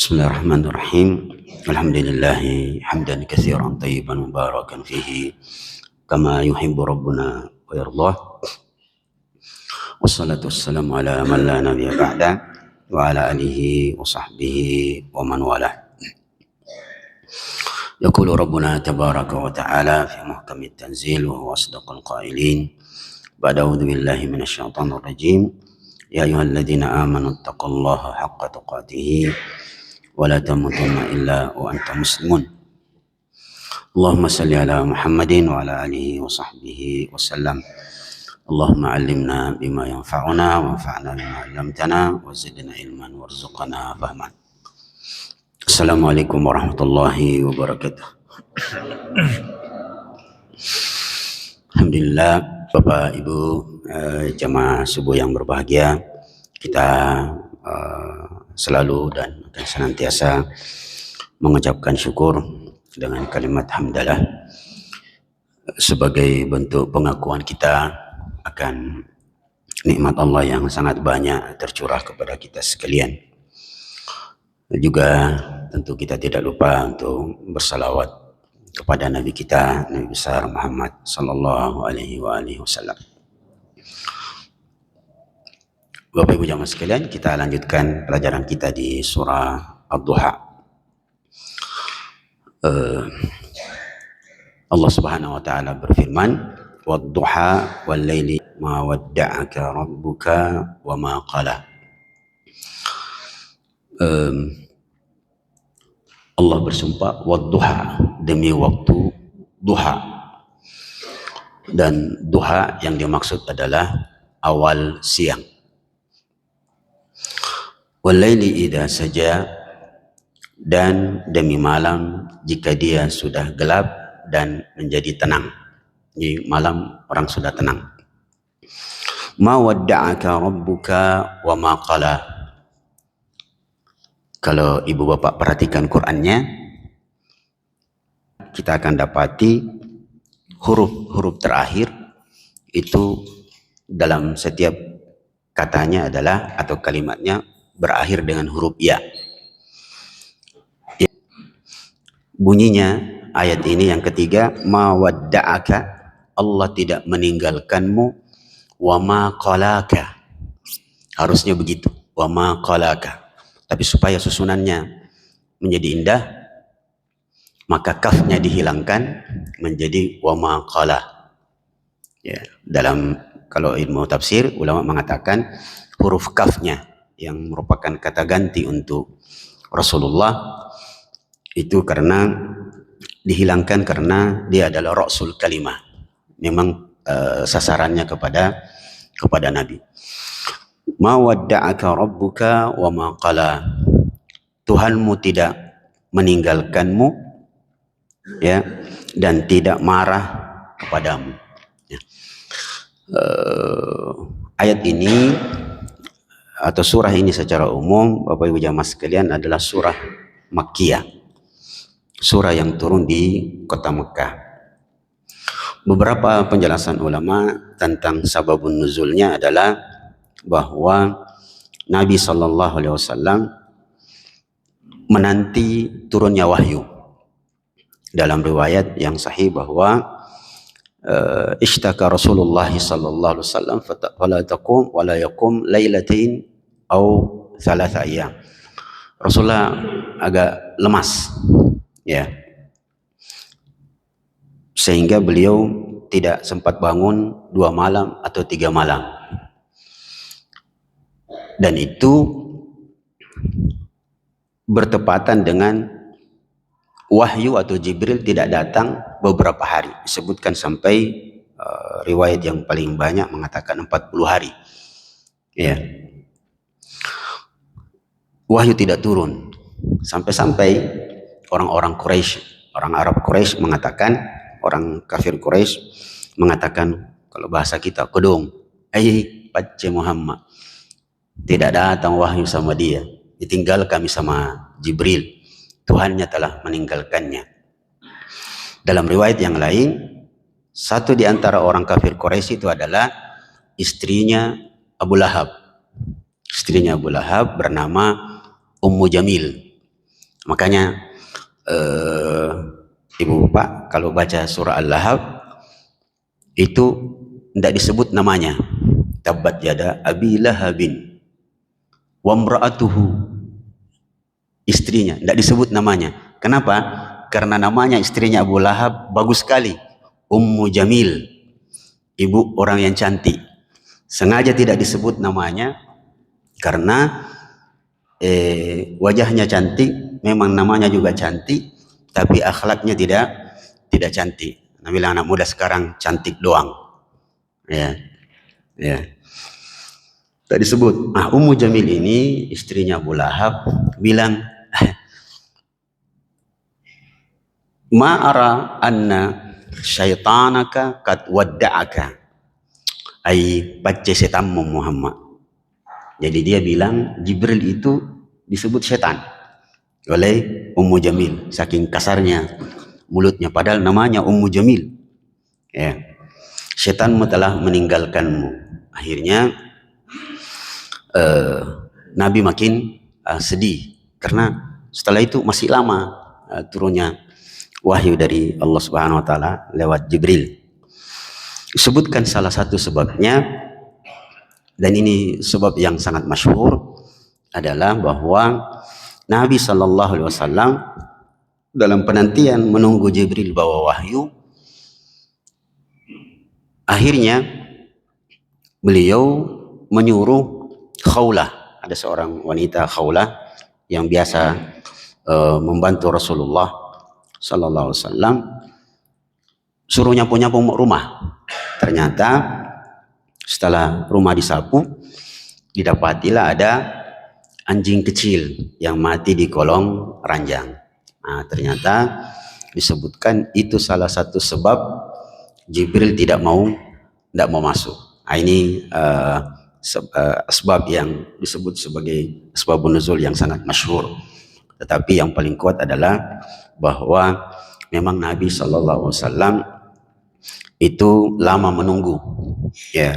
Bismillahirrahmanirrahim. Alhamdulillahi hamdan katsiran tayyiban mubarakan fihi kama yuhibbu rabbuna wa yardah. Wassalatu wassalamu ala man la nabiyya ba'da wa ala alihi wa sahbihi wa man walah. Yaqulu rabbuna tabaraka wa ta'ala fi muhkamit tanzil wa huwa asdaqul qailin. Ba'da a'udzu billahi minasyaitonir rajim. Ya ayyuhalladzina amanu taqullaha haqqa tuqatih wa la tamutunna illa wa antum muslimun. Allahumma salli ala Muhammadin wa ala alihi wa sahbihi wa sallam. Allahumma 'allimna bima yanfa'una wa anfa'na bima 'allamtana wa zidna ilman warzuqna fahman. Assalamualaikum warahmatullahi wabarakatuh. Alhamdulillah, Bapak Ibu jamaah subuh yang berbahagia, kita selalu dan akan senantiasa mengucapkan syukur dengan kalimat hamdalah sebagai bentuk pengakuan kita akan nikmat Allah yang sangat banyak tercurah kepada kita sekalian. Juga tentu kita tidak lupa untuk bersalawat kepada Nabi kita, Nabi besar Muhammad sallallahu alaihi wasallam. Bapak Ibu jamaah sekalian, kita lanjutkan pelajaran kita di surah Ad-Duha. Allah Subhanahu wa taala berfirman, "Wad-duha wal-laili ma wadda'aka rabbuka wa ma qala." Allah bersumpah wad-duha, demi waktu duha. Dan duha yang dimaksud adalah awal siang. Wal-laili idza saja, dan demi malam jika dia sudah gelap dan menjadi tenang. Di malam orang sudah tenang. Ma wadda'aka rabbuka wa ma qala. Kalau ibu bapak perhatikan Qur'annya, kita akan dapati huruf-huruf terakhir itu dalam setiap katanya adalah atau kalimatnya berakhir dengan huruf ya. Bunyinya ayat ini yang ketiga, ma wadda'aka, Allah tidak meninggalkanmu, wa ma qalaka. Harusnya begitu, wa ma qalaka. Tapi supaya susunannya menjadi indah, maka kafnya dihilangkan menjadi wa ma qala. Ya, dalam kalau ilmu tafsir, ulama mengatakan huruf kafnya yang merupakan kata ganti untuk Rasulullah itu karena dihilangkan karena dia adalah rasul kalimah. Memang sasarannya kepada Nabi. Ma wadda'aka rabbuka wa ma qala. Tuhanmu tidak meninggalkanmu, ya, dan tidak marah kepadamu. Ya. Ayat ini atau surah ini secara umum, Bapak Ibu jamaah sekalian, adalah surah Makkiyah, surah yang turun di kota Mekah. Beberapa penjelasan ulama tentang sababun nuzulnya adalah bahwa Nabi sallallahu alaihi wasallam menanti turunnya wahyu. Dalam riwayat yang sahih bahwa ishtaka Rasulullah sallallahu alaihi wasallam fala taqum wala yaqum lailatain au thalatha ayyam. Rasulullah agak lemas, ya, sehingga beliau tidak sempat bangun 2 malam atau 3 malam. Dan itu bertepatan dengan wahyu atau Jibril tidak datang beberapa hari. Disebutkan sampai riwayat yang paling banyak mengatakan 40 hari. Ya. Wahyu tidak turun. Sampai-sampai orang-orang Quraisy, orang Arab Quraisy mengatakan, orang kafir Quraisy mengatakan, kalau bahasa kita, kedong, pace Muhammad. Tidak datang wahyu sama dia, ditinggal kami sama Jibril, Tuhannya telah meninggalkannya. Dalam riwayat yang lain, satu di antara orang kafir Quraisy itu adalah istrinya Abu Lahab. Istrinya Abu Lahab bernama Ummu Jamil. Makanya eh, ibu bapak kalau baca surah Al-Lahab itu tidak disebut namanya, tabbat yada abi lahabin wa mra'atuhu, istrinya tidak disebut namanya. Kenapa? Karena namanya istrinya Abu Lahab bagus sekali, Ummu Jamil, ibu orang yang cantik. Sengaja tidak disebut namanya karena wajahnya cantik, memang namanya juga cantik, tapi akhlaknya tidak cantik. Nah, bilang anak muda sekarang cantik doang, ya, ya. Tak disebut. Ah, Ummu Jamil ini istrinya Abu Lahab bilang, ma ara anna syaitanaka qad wadda'aka, ai bacca setanmu Muhammad. Jadi dia bilang Jibril itu disebut setan oleh Ummu Jamil, saking kasarnya mulutnya, padahal namanya Ummu Jamil. Ya, setanmu telah meninggalkanmu. Akhirnya Nabi makin sedih karena setelah itu masih lama turunnya wahyu dari Allah Subhanahu wa taala lewat Jibril. Disebutkan salah satu sebabnya, dan ini sebab yang sangat masyhur, adalah bahwa Nabi sallallahu alaihi wasallam dalam penantian menunggu Jibril bawa wahyu, akhirnya beliau menyuruh Khawlah, ada seorang wanita Khawlah yang biasa membantu Rasulullah sallallahu alaihi wasallam, suruh nyapu-nyapu rumah. Ternyata setelah rumah disapu, didapatilah ada anjing kecil yang mati di kolong ranjang. Nah, ternyata disebutkan itu salah satu sebab Jibril tidak mau masuk. Nah, ini sebab yang disebut sebagai sebabun nuzul yang sangat masyhur. Tetapi yang paling kuat adalah bahwa memang Nabi sallallahu alaihi wasallam itu lama menunggu ya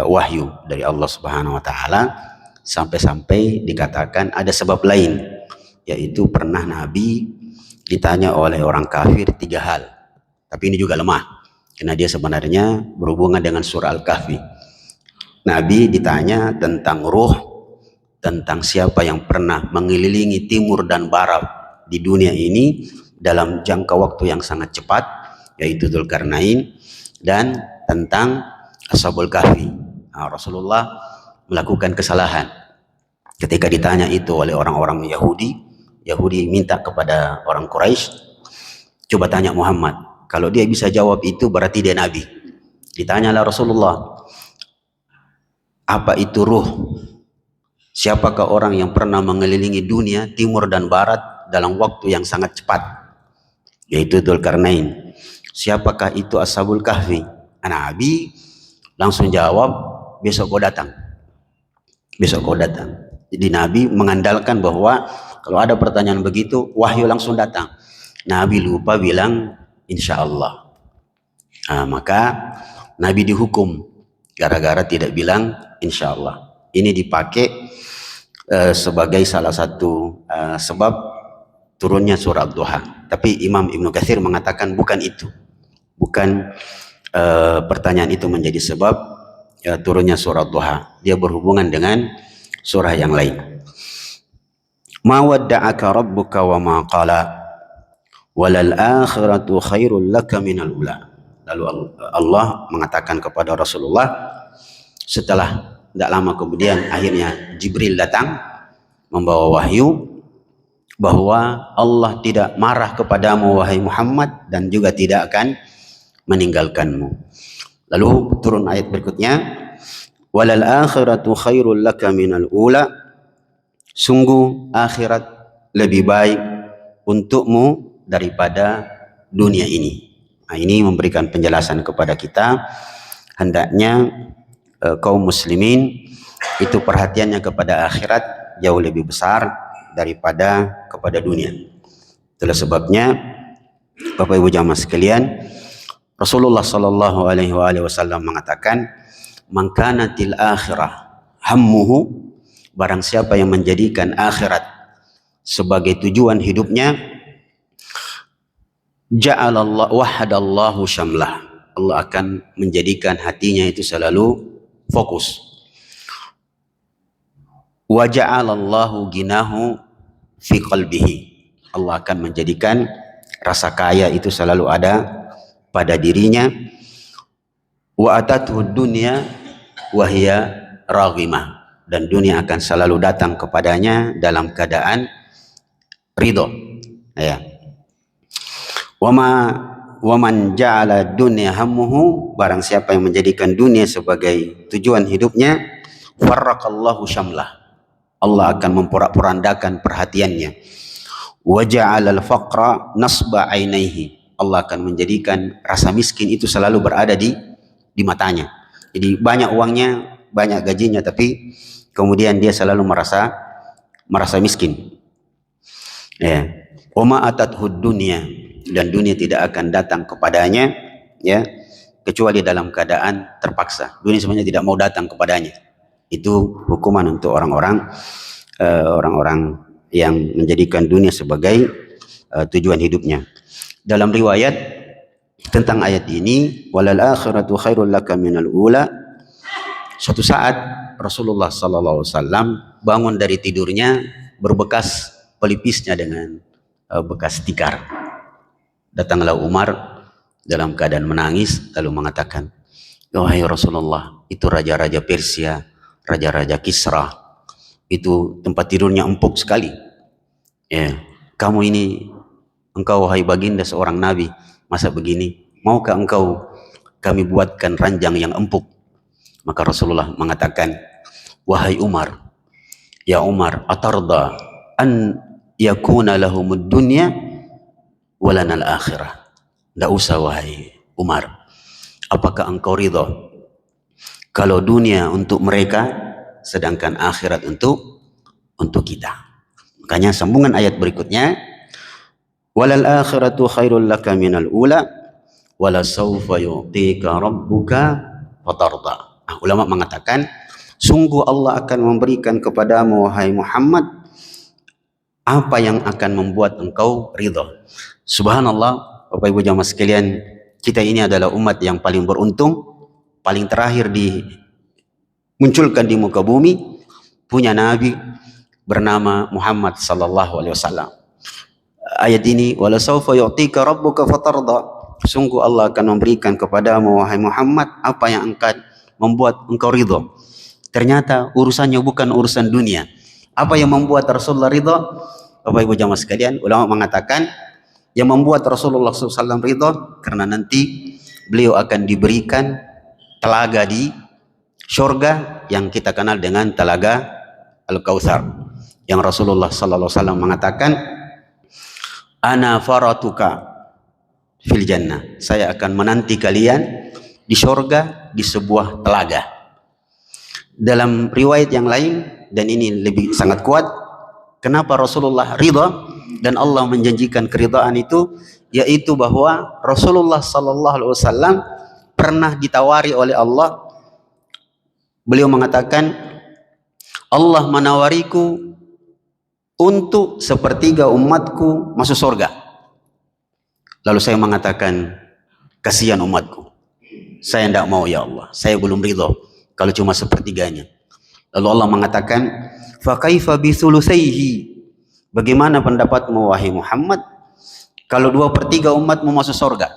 wahyu dari Allah Subhanahu wa taala, sampai-sampai dikatakan ada sebab lain, yaitu pernah Nabi ditanya oleh orang kafir 3 hal. Tapi ini juga lemah karena dia sebenarnya berhubungan dengan surah Al-Kahfi. Nabi ditanya tentang ruh, tentang siapa yang pernah mengelilingi timur dan barat di dunia ini dalam jangka waktu yang sangat cepat, yaitu Dzulkarnain, dan tentang Ashabul Kahfi. Nah, Rasulullah melakukan kesalahan ketika ditanya itu oleh orang-orang Yahudi. Yahudi minta kepada orang Quraisy, coba tanya Muhammad, kalau dia bisa jawab itu berarti dia Nabi. Ditanyalah Rasulullah, apa itu ruh? Siapakah orang yang pernah mengelilingi dunia timur dan barat dalam waktu yang sangat cepat? Yaitu Dzulkarnain. Siapakah itu Ashabul Kahfi? Nabi langsung jawab, besok kau datang. Besok kau datang. Jadi Nabi mengandalkan bahwa kalau ada pertanyaan begitu, wahyu langsung datang. Nabi lupa bilang insya Allah. Maka Nabi dihukum gara-gara tidak bilang insya Allah. Ini dipakai sebagai salah satu sebab turunnya surah Ad-Duha. Tapi Imam Ibnu Katsir mengatakan bukan itu. Bukan pertanyaan itu menjadi sebab turunnya surah Ad-Duha. Dia berhubungan dengan surah yang lain. Ma wadda'aka rabbuka wa ma qala walal akhiratu khairul laka minal ula. Lalu Allah mengatakan kepada Rasulullah setelah tidak lama kemudian, akhirnya Jibril datang membawa wahyu bahwa Allah tidak marah kepadamu wahai Muhammad dan juga tidak akan meninggalkanmu. Lalu turun ayat berikutnya, walal akhiratu khairul laka minal ula, sungguh akhirat lebih baik untukmu daripada dunia ini. Nah, ini memberikan penjelasan kepada kita, hendaknya kaum muslimin itu perhatiannya kepada akhirat jauh lebih besar daripada kepada dunia. Itulah sebabnya Bapak Ibu jamaah sekalian, Rasulullah sallallahu alaihi wasallam mengatakan, "Man kanatil akhirah hammuhu", barang siapa yang menjadikan akhirat sebagai tujuan hidupnya, ja'alallah wahadallahu syamlah, Allah akan menjadikan hatinya itu selalu fokus. Wa ja'alallahu ginahu fi qalbihi, Allah akan menjadikan rasa kaya itu selalu ada pada dirinya. Wa atathu dunya wa hiya raghimah, dan dunia akan selalu datang kepadanya dalam keadaan ridho. Ya. Waman ja'ala dunya hammuhu, barang siapa yang menjadikan dunia sebagai tujuan hidupnya, farraqallahu syamlah, Allah akan memporak-porandakan perhatiannya. Wa ja'alal faqra nasba ainaihi, Allah akan menjadikan rasa miskin itu selalu berada di matanya. Jadi banyak uangnya, banyak gajinya, tapi kemudian dia selalu merasa miskin. Ya. Wama atathud dunya, dan dunia tidak akan datang kepadanya, ya, kecuali dalam keadaan terpaksa. Dunia sebenarnya tidak mau datang kepadanya. Itu hukuman untuk orang-orang yang menjadikan dunia sebagai tujuan hidupnya. Dalam riwayat tentang ayat ini, walal akhiratu khairul laka minal ula, suatu saat Rasulullah sallallahu alaihi wasallam bangun dari tidurnya berbekas pelipisnya dengan bekas tikar. Datanglah Umar dalam keadaan menangis lalu mengatakan, wahai Rasulullah, itu raja-raja Persia, raja-raja Kisra, itu tempat tidurnya empuk sekali. Ya, kamu ini, engkau wahai baginda seorang nabi, masa begini? Maukah engkau kami buatkan ranjang yang empuk? Maka Rasulullah mengatakan, wahai Umar, ya Umar, atarda an yakuna lahumud dunya walanal akhirah. Tidak usah wahai Umar, apakah engkau ridha kalau dunia untuk mereka sedangkan akhirat untuk kita? Makanya sambungan ayat berikutnya, walal akhiratu khairul laka minal ula wala sawfa yu'tika rabbuka fatarda. Ulama mengatakan, sungguh Allah akan memberikan kepadamu wahai Muhammad apa yang akan membuat engkau ridha. Subhanallah, Bapak Ibu jamaah sekalian, kita ini adalah umat yang paling beruntung, paling terakhir dimunculkan di muka bumi, punya nabi bernama Muhammad sallallahu alaihi wasallam. Ayat ini, wala sawfa yu'tika rabbuka fatarda, sungguh Allah akan memberikan kepadamu wahai Muhammad apa yang akan membuat engkau ridha. Ternyata urusannya bukan urusan dunia. Apa yang membuat Rasulullah ridha? Bapak Ibu jamaah sekalian, ulama mengatakan yang membuat Rasulullah SAW ridha karena nanti beliau akan diberikan telaga di syurga yang kita kenal dengan telaga Al-Kautsar, yang Rasulullah SAW mengatakan, ana faratuka fil jannah, saya akan menanti kalian di syurga di sebuah telaga. Dalam riwayat yang lain, dan ini lebih sangat kuat, kenapa Rasulullah ridha dan Allah menjanjikan keridhaan itu, yaitu bahwa Rasulullah sallallahu alaihi wasallam pernah ditawari oleh Allah. Beliau mengatakan, Allah menawariku untuk sepertiga umatku masuk surga. Lalu saya mengatakan, kasihan umatku, saya tidak mau ya Allah, saya belum ridha kalau cuma sepertiganya. Lalu Allah mengatakan, fa kaifa bi thulutsaihi, bagaimana pendapatmu wahai Muhammad kalau 2/3 umatmu masuk surga?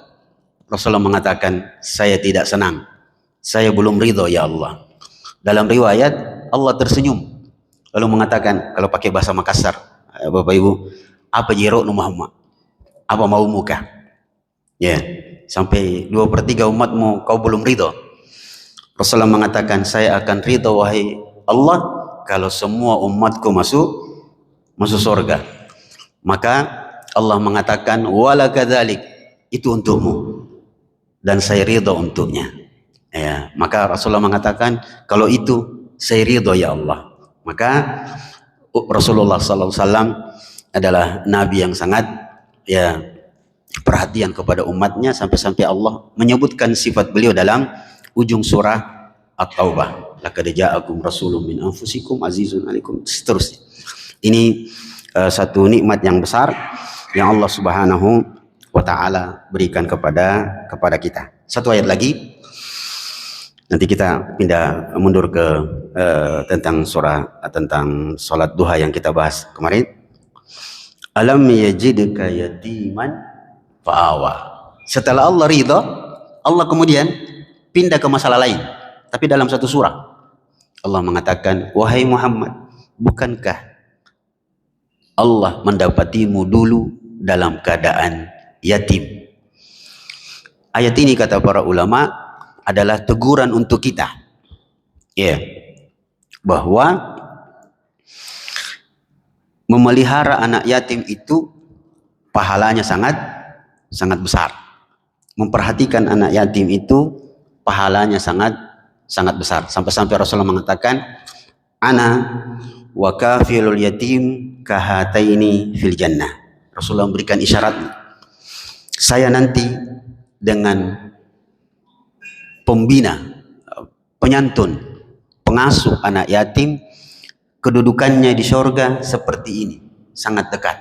Rasulullah mengatakan, saya tidak senang, saya belum ridha ya Allah. Dalam riwayat Allah tersenyum lalu mengatakan, kalau pakai bahasa Makassar, Bapak Ibu, apa jiroknu Muhammad, apa mau muka, ya, sampai 2/3 umatmu kau belum ridha. Rasulullah mengatakan, saya akan ridha wahai Allah kalau semua umatku masuk surga. Maka Allah mengatakan, wala kadzalik, itu untukmu dan saya ridha untuknya. Ya, maka Rasulullah mengatakan, kalau itu saya ridha ya Allah. Maka Rasulullah SAW adalah nabi yang sangat perhatian kepada umatnya, sampai-sampai Allah menyebutkan sifat beliau dalam ujung surah At-Taubah, laqad ja'akum rasulun min anfusikum azizun 'alaikum, seterusnya. Ini satu nikmat yang besar yang Allah Subhanahu wa taala berikan kepada kita. Satu ayat lagi. Nanti kita pindah mundur ke tentang tentang salat duha yang kita bahas kemarin. Alam yajidka yatiman fa'awa. Setelah Allah ridha, Allah kemudian pindah ke masalah lain. Tapi dalam satu surah Allah mengatakan, wahai Muhammad, bukankah Allah mendapatimu dulu dalam keadaan yatim? Ayat ini kata para ulama adalah teguran untuk kita, bahwa memelihara anak yatim itu pahalanya sangat besar. Memperhatikan anak yatim itu pahalanya sangat besar. Sampai-sampai Rasulullah mengatakan, ana wa kafilul yatim kahataini fil jannah. Rasulullah memberikan isyarat, saya nanti dengan pembina, penyantun, pengasuh anak yatim, kedudukannya di surga seperti ini, sangat dekat.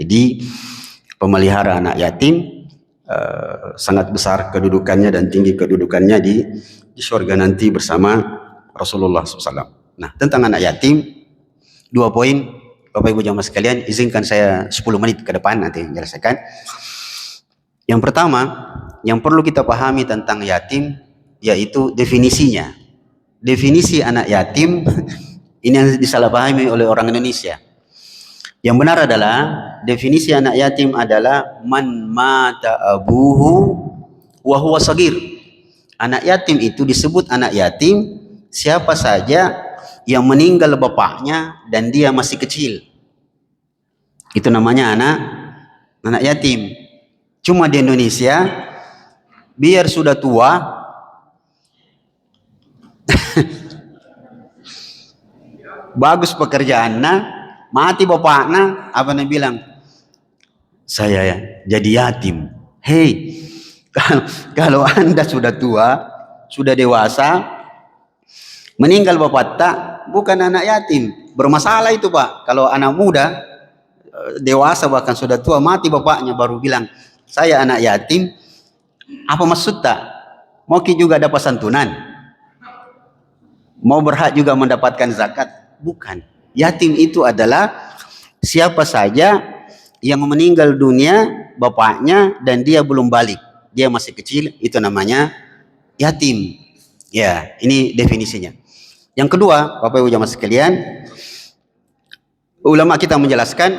Jadi pemelihara anak yatim sangat besar kedudukannya dan tinggi kedudukannya di surga nanti bersama Rasulullah SAW. Nah, tentang anak yatim, 2 poin, Bapak Ibu jamaah sekalian, izinkan saya 10 menit ke depan nanti menyelesaikan. Yang pertama, yang perlu kita pahami tentang yatim, yaitu definisinya. Definisi anak yatim ini yang disalahpahami oleh orang Indonesia. Yang benar adalah definisi anak yatim adalah man mata abuhu wa huwa sagir. Anak yatim itu disebut anak yatim siapa saja yang meninggal bapaknya dan dia masih kecil. Itu namanya anak yatim. Cuma di Indonesia biar sudah tua bagus pekerjaannya, mati bapaknya, apa nih bilang, saya jadi yatim. Hei, kalau Anda sudah tua, sudah dewasa, meninggal bapak tak, bukan anak yatim. Bermasalah itu Pak. Kalau anak muda, dewasa bahkan sudah tua, mati bapaknya, baru bilang, saya anak yatim. Apa maksud tak? Mau juga dapat santunan? Mau berhak juga mendapatkan zakat? Bukan. Yatim itu adalah siapa saja yang meninggal dunia bapaknya dan dia belum balik, dia masih kecil, itu namanya yatim. Ya, ini definisinya. Yang kedua, Bapak Ibu jamaah sekalian, ulama kita menjelaskan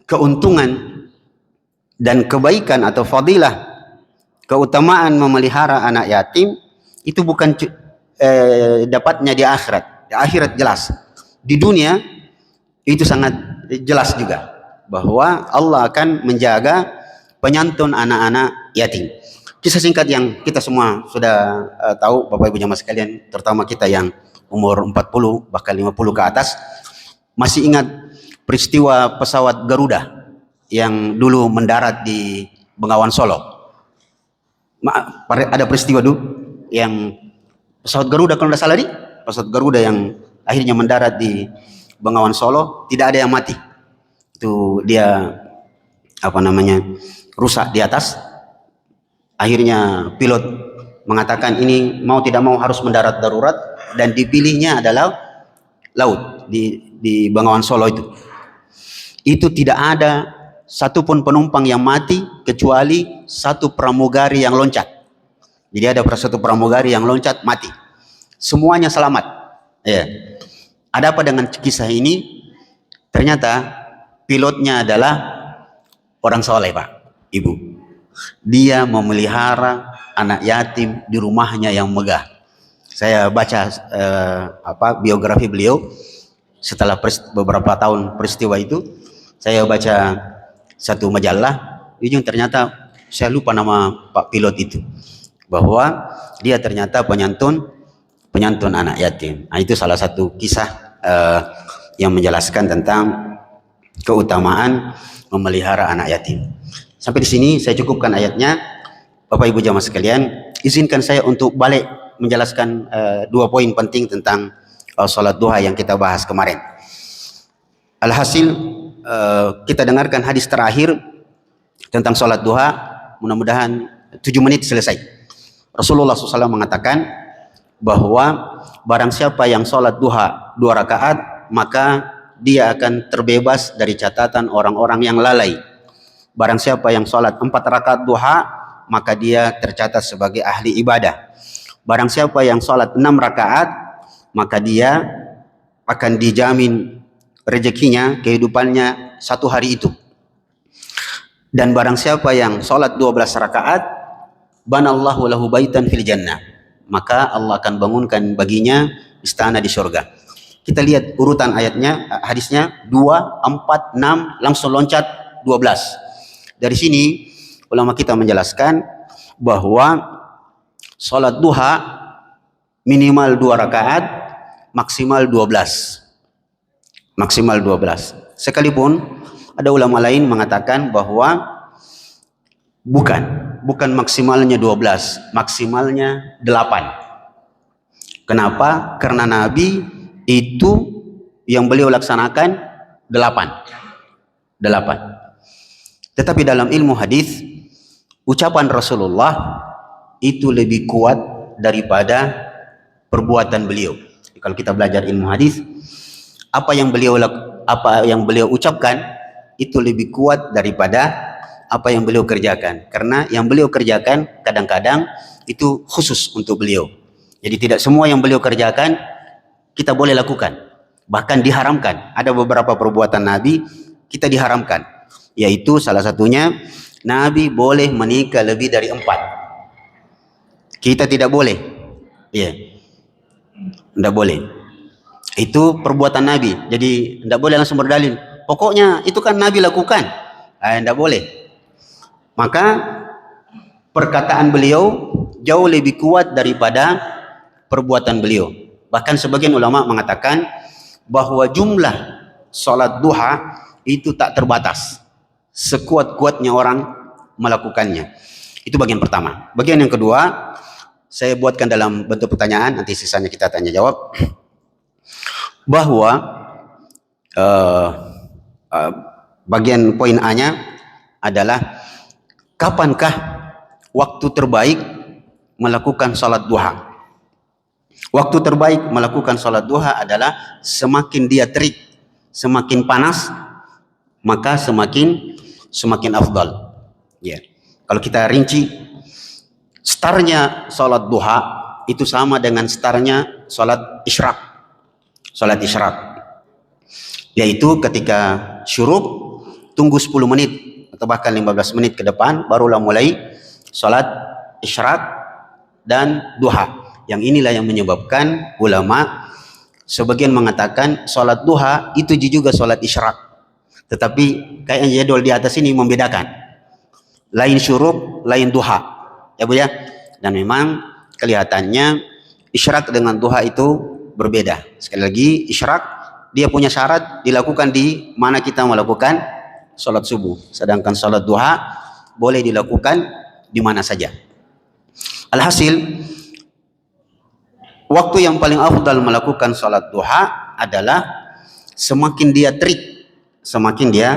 keuntungan dan kebaikan atau fadilah, keutamaan memelihara anak yatim itu bukan dapatnya di akhirat. Di akhirat jelas. Di dunia itu sangat jelas juga bahwa Allah akan menjaga penyantun anak-anak yatim. Kisah singkat yang kita semua sudah tahu Bapak Ibu jamaah sekalian, terutama kita yang umur 40 bahkan 50 ke atas, masih ingat peristiwa pesawat Garuda yang dulu mendarat di Bengawan Solo. Ada peristiwa dulu yang pesawat Garuda, kalau tidak salah pesawat Garuda yang akhirnya mendarat di Bengawan Solo, tidak ada yang mati. Itu dia rusak di atas. Akhirnya pilot mengatakan ini mau tidak mau harus mendarat darurat, dan dipilihnya adalah laut di Bengawan Solo itu. Itu tidak ada satupun penumpang yang mati kecuali satu pramugari yang loncat. Jadi ada satu pramugari yang loncat mati. Semuanya selamat. Ya. Ada apa dengan kisah ini? Ternyata pilotnya adalah orang soleh Pak, Ibu. Dia memelihara anak yatim di rumahnya yang megah. Saya baca biografi beliau setelah beberapa tahun peristiwa itu. Saya baca satu majalah, ujung ternyata saya lupa nama Pak pilot itu, bahwa dia ternyata penyantun anak yatim. Nah, itu salah satu kisah yang menjelaskan tentang keutamaan memelihara anak yatim. Sampai di sini saya cukupkan ayatnya. Bapak Ibu jamaah sekalian, izinkan saya untuk balik menjelaskan 2 poin penting tentang salat duha yang kita bahas kemarin. Alhasil kita dengarkan hadis terakhir tentang sholat duha. Mudah-mudahan 7 menit selesai. Rasulullah SAW mengatakan bahwa barang siapa yang sholat duha 2 rakaat, maka dia akan terbebas dari catatan orang-orang yang lalai. Barang siapa yang sholat 4 rakaat duha, maka dia tercatat sebagai ahli ibadah. Barang siapa yang sholat 6 rakaat, maka dia akan dijamin rezekinya, kehidupannya 1 hari itu. Dan barang siapa yang sholat 12 rakaat, banallahu lahu baitan fil jannah, maka Allah akan bangunkan baginya istana di surga. Kita lihat urutan ayatnya, hadisnya 2, 4, 6, langsung loncat 12. Dari sini ulama kita menjelaskan bahwa sholat duha minimal 2 rakaat, maksimal 12. Maksimal 12. Sekalipun ada ulama lain mengatakan bahwa bukan maksimalnya 12, maksimalnya 8. Kenapa? Karena Nabi itu yang beliau laksanakan 8. Tetapi dalam ilmu hadis, ucapan Rasulullah itu lebih kuat daripada perbuatan beliau. Kalau kita belajar ilmu hadis, apa yang beliau ucapkan itu lebih kuat daripada apa yang beliau kerjakan. Karena yang beliau kerjakan kadang-kadang itu khusus untuk beliau. Jadi tidak semua yang beliau kerjakan kita boleh lakukan. Bahkan diharamkan. Ada beberapa perbuatan Nabi kita diharamkan. Yaitu salah satunya, Nabi boleh menikah lebih dari 4. Kita tidak boleh. Ya, tidak boleh. Itu perbuatan Nabi. Jadi tidak boleh langsung berdalil. Pokoknya itu kan Nabi lakukan. Tidak boleh. Maka perkataan beliau jauh lebih kuat daripada perbuatan beliau. Bahkan sebagian ulama mengatakan bahwa jumlah sholat duha itu tak terbatas. Sekuat-kuatnya orang melakukannya. Itu bagian pertama. Bagian yang kedua, saya buatkan dalam bentuk pertanyaan, nanti sisanya kita tanya jawab. Bahwa bagian poin A-nya adalah kapankah waktu terbaik melakukan salat duha? Waktu terbaik melakukan salat duha adalah semakin dia terik, semakin panas, maka semakin afdal. Ya. Kalau kita rinci, startnya salat duha itu sama dengan startnya salat isyraq. Salat isyraq, yaitu ketika syuruk, tunggu 10 menit atau bahkan 15 menit ke depan barulah mulai salat isyraq dan duha. Yang inilah yang menyebabkan ulama sebagian mengatakan salat duha itu juga salat isyraq. Tetapi kayaknya jadwal di atas ini membedakan. Lain syuruk, lain duha. Ya Bu ya. Dan memang kelihatannya isyraq dengan duha itu berbeda. Sekali lagi, isyraq dia punya syarat dilakukan di mana kita melakukan salat subuh. Sedangkan salat duha boleh dilakukan di mana saja. Alhasil, waktu yang paling afdal melakukan salat duha adalah semakin dia terik, semakin dia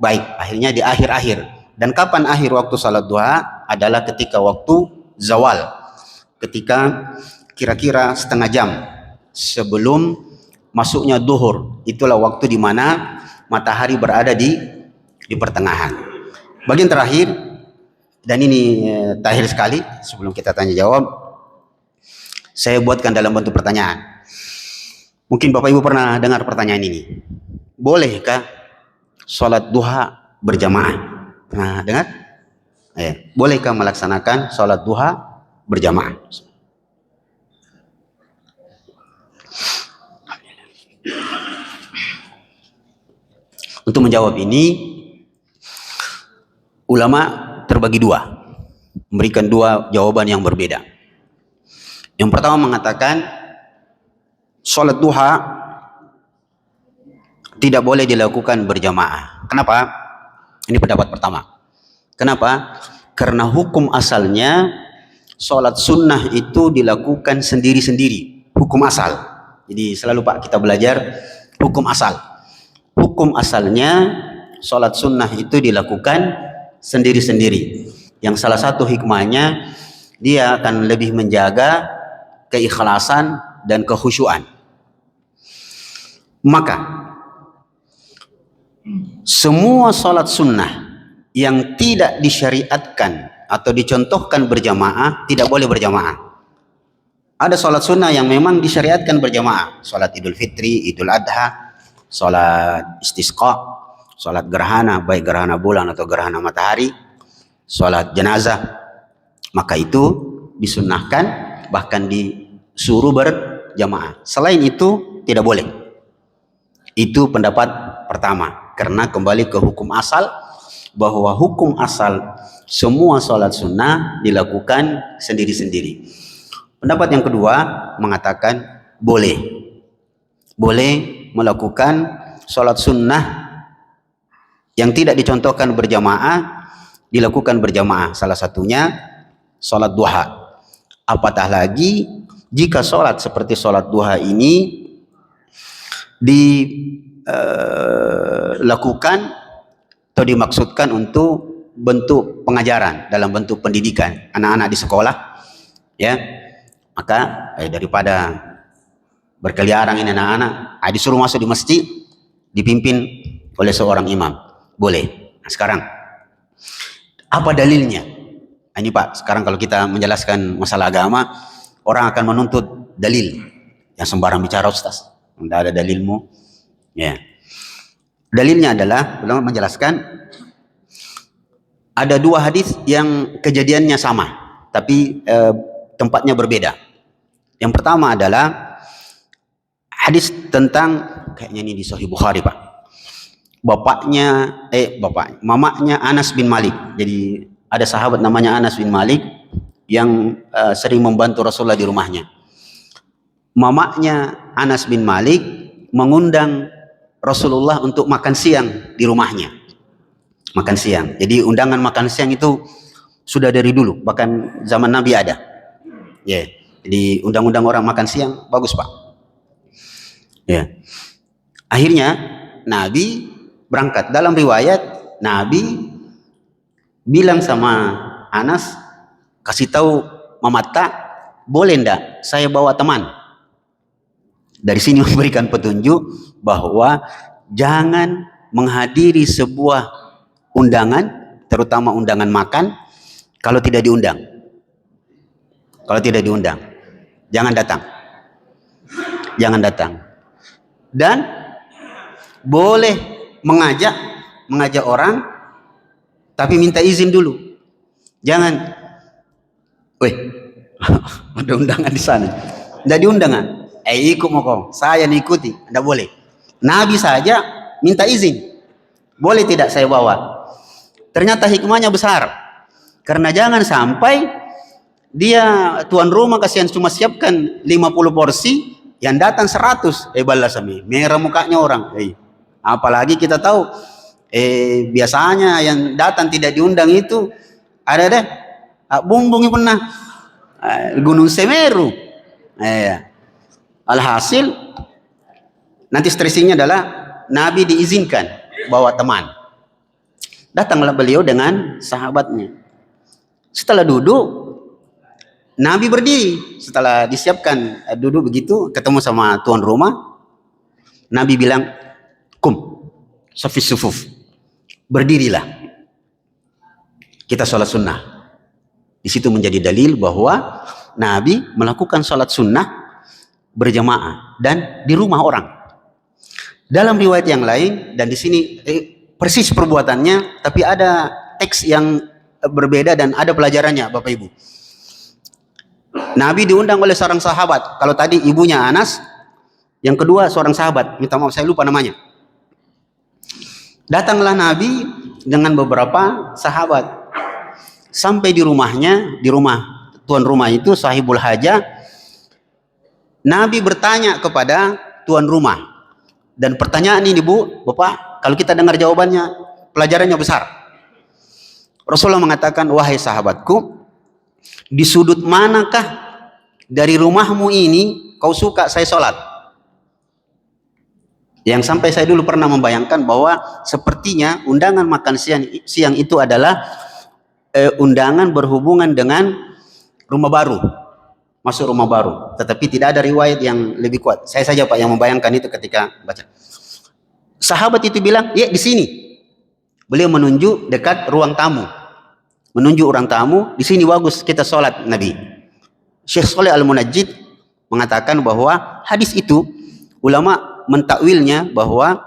baik. Akhirnya di akhir-akhir. Dan kapan akhir waktu salat duha? Adalah ketika waktu zawal. Ketika kira-kira setengah jam sebelum masuknya duhur. Itulah waktu di mana matahari berada di pertengahan. Bagian terakhir, dan ini terakhir sekali sebelum kita tanya jawab, saya buatkan dalam bentuk pertanyaan. Mungkin Bapak Ibu pernah dengar pertanyaan ini. Bolehkah sholat duha berjamaah? Pernah dengar? Bolehkah melaksanakan sholat duha berjamaah? Untuk menjawab ini, ulama terbagi 2, memberikan 2 jawaban yang berbeda. Yang pertama mengatakan sholat duha tidak boleh dilakukan berjamaah. Kenapa? Ini pendapat pertama. Kenapa? Karena hukum asalnya sholat sunnah itu dilakukan sendiri-sendiri. Hukum asal. Jadi selalu Pak kita belajar hukum asal. hukum asalnya sholat sunnah itu dilakukan sendiri-sendiri. Yang salah satu hikmahnya, dia akan lebih menjaga keikhlasan dan kekhusyuan. Maka semua sholat sunnah yang tidak disyariatkan atau dicontohkan berjamaah tidak boleh berjamaah. Ada sholat sunnah yang memang disyariatkan berjamaah, sholat Idul Fitri, Idul Adha, sholat istisqa, sholat gerhana, baik gerhana bulan atau gerhana matahari, sholat jenazah, maka itu disunnahkan, bahkan disuruh berjamaah. Selain itu tidak boleh. Itu pendapat pertama, karena kembali ke hukum asal, bahwa hukum asal semua sholat sunnah dilakukan sendiri-sendiri. Pendapat yang kedua mengatakan boleh melakukan sholat sunnah yang tidak dicontohkan berjamaah, dilakukan berjamaah. Salah satunya sholat duha. Apatah lagi jika sholat seperti sholat duha ini dilakukan atau dimaksudkan untuk bentuk pengajaran, dalam bentuk pendidikan anak-anak di sekolah, ya, maka daripada berkeliaran ini anak-anak, disuruh masuk di masjid dipimpin oleh seorang imam, boleh. Nah, sekarang apa dalilnya? Nah, ini Pak, sekarang kalau kita menjelaskan masalah agama, orang akan menuntut dalil. Yang sembarang bicara Ustaz, tidak ada dalilmu, ya. Dalilnya adalah belum menjelaskan ada dua hadis yang kejadiannya sama tapi tempatnya berbeda. Yang pertama adalah hadis tentang, kayaknya ini di Sahih Bukhari Pak, mamanya Anas bin Malik. Jadi ada sahabat namanya Anas bin Malik yang sering membantu Rasulullah di rumahnya. Mamanya Anas bin Malik mengundang Rasulullah untuk makan siang di rumahnya. Makan siang. Jadi undangan makan siang itu sudah dari dulu, bahkan zaman Nabi ada. Ya. Jadi undang-undang orang makan siang bagus Pak. Ya. Akhirnya Nabi berangkat. Dalam riwayat Nabi bilang sama Anas, kasih tahu Mamatta, boleh ndak saya bawa teman? Dari sini memberikan petunjuk bahwa jangan menghadiri sebuah undangan, terutama undangan makan, kalau tidak diundang. Kalau tidak diundang, jangan datang. Jangan datang. Dan boleh mengajak orang, tapi minta izin dulu. Jangan, ada undangan di sana, tidak diundang. Ikut moko, saya ikuti, tidak boleh. Nabi saja minta izin, boleh tidak saya bawa? Ternyata hikmahnya besar, karena jangan sampai dia tuan rumah kasihan cuma siapkan 50 porsi, yang datang 100, balas merah mukanya orang. Apalagi kita tahu biasanya yang datang tidak diundang itu ada deh bumbungnya pernah Gunung Semeru. Alhasil nanti stressingnya adalah Nabi diizinkan bawa teman. Datanglah beliau dengan sahabatnya. Setelah duduk, Nabi berdiri. Setelah disiapkan duduk begitu, ketemu sama tuan rumah, Nabi bilang, kum safis sufuf, berdirilah, kita sholat sunnah. Di situ menjadi dalil bahwa Nabi melakukan sholat sunnah berjamaah dan di rumah orang. Dalam riwayat yang lain, dan di sini persis perbuatannya, tapi ada teks yang berbeda dan ada pelajarannya, Bapak Ibu. Nabi diundang oleh seorang sahabat. Kalau tadi ibunya Anas, yang kedua seorang sahabat, minta maaf saya lupa namanya. Datanglah Nabi dengan beberapa sahabat. Sampai di rumahnya, di rumah tuan rumah itu, sahibul hajah, Nabi bertanya kepada tuan rumah. Dan pertanyaan ini Bu, Bapak, kalau kita dengar jawabannya, pelajarannya besar. Rasulullah mengatakan, wahai sahabatku, di sudut manakah dari rumahmu ini kau suka saya sholat? Yang sampai saya dulu pernah membayangkan bahwa sepertinya undangan makan siang itu adalah undangan berhubungan dengan rumah baru, masuk rumah baru. Tetapi tidak ada riwayat yang lebih kuat. Saya saja Pak yang membayangkan itu ketika baca. Sahabat itu bilang, ya di sini. Beliau menunjuk dekat ruang tamu. Menunjuk ruang tamu, di sini bagus kita sholat Nabi. Syekh Shalih Al-Munajjid mengatakan bahwa hadis itu ulama mentakwilnya bahwa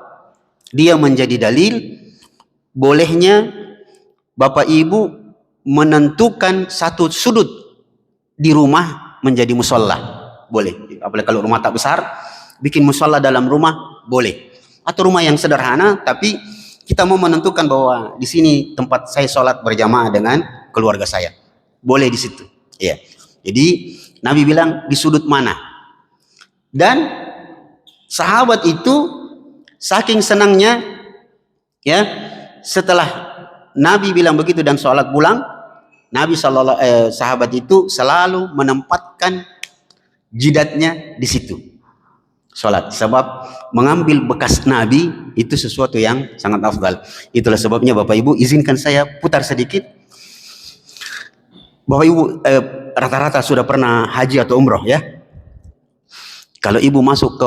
dia menjadi dalil bolehnya Bapak Ibu menentukan satu sudut di rumah menjadi musola. Boleh. Apalagi kalau rumah tak besar, bikin musola dalam rumah boleh. Atau rumah yang sederhana tapi kita mau menentukan bahwa di sini tempat saya sholat berjamaah dengan keluarga saya. Boleh di situ. Ya. Jadi Nabi bilang di sudut mana. Dan sahabat itu saking senangnya, ya, setelah Nabi bilang begitu dan sholat pulang, sahabat itu selalu menempatkan jidatnya di situ. Sholat, sebab mengambil bekas Nabi itu sesuatu yang sangat afdal. Itulah sebabnya Bapak Ibu izinkan saya putar sedikit. Bapak Ibu rata-rata sudah pernah haji atau umroh ya. Kalau Ibu masuk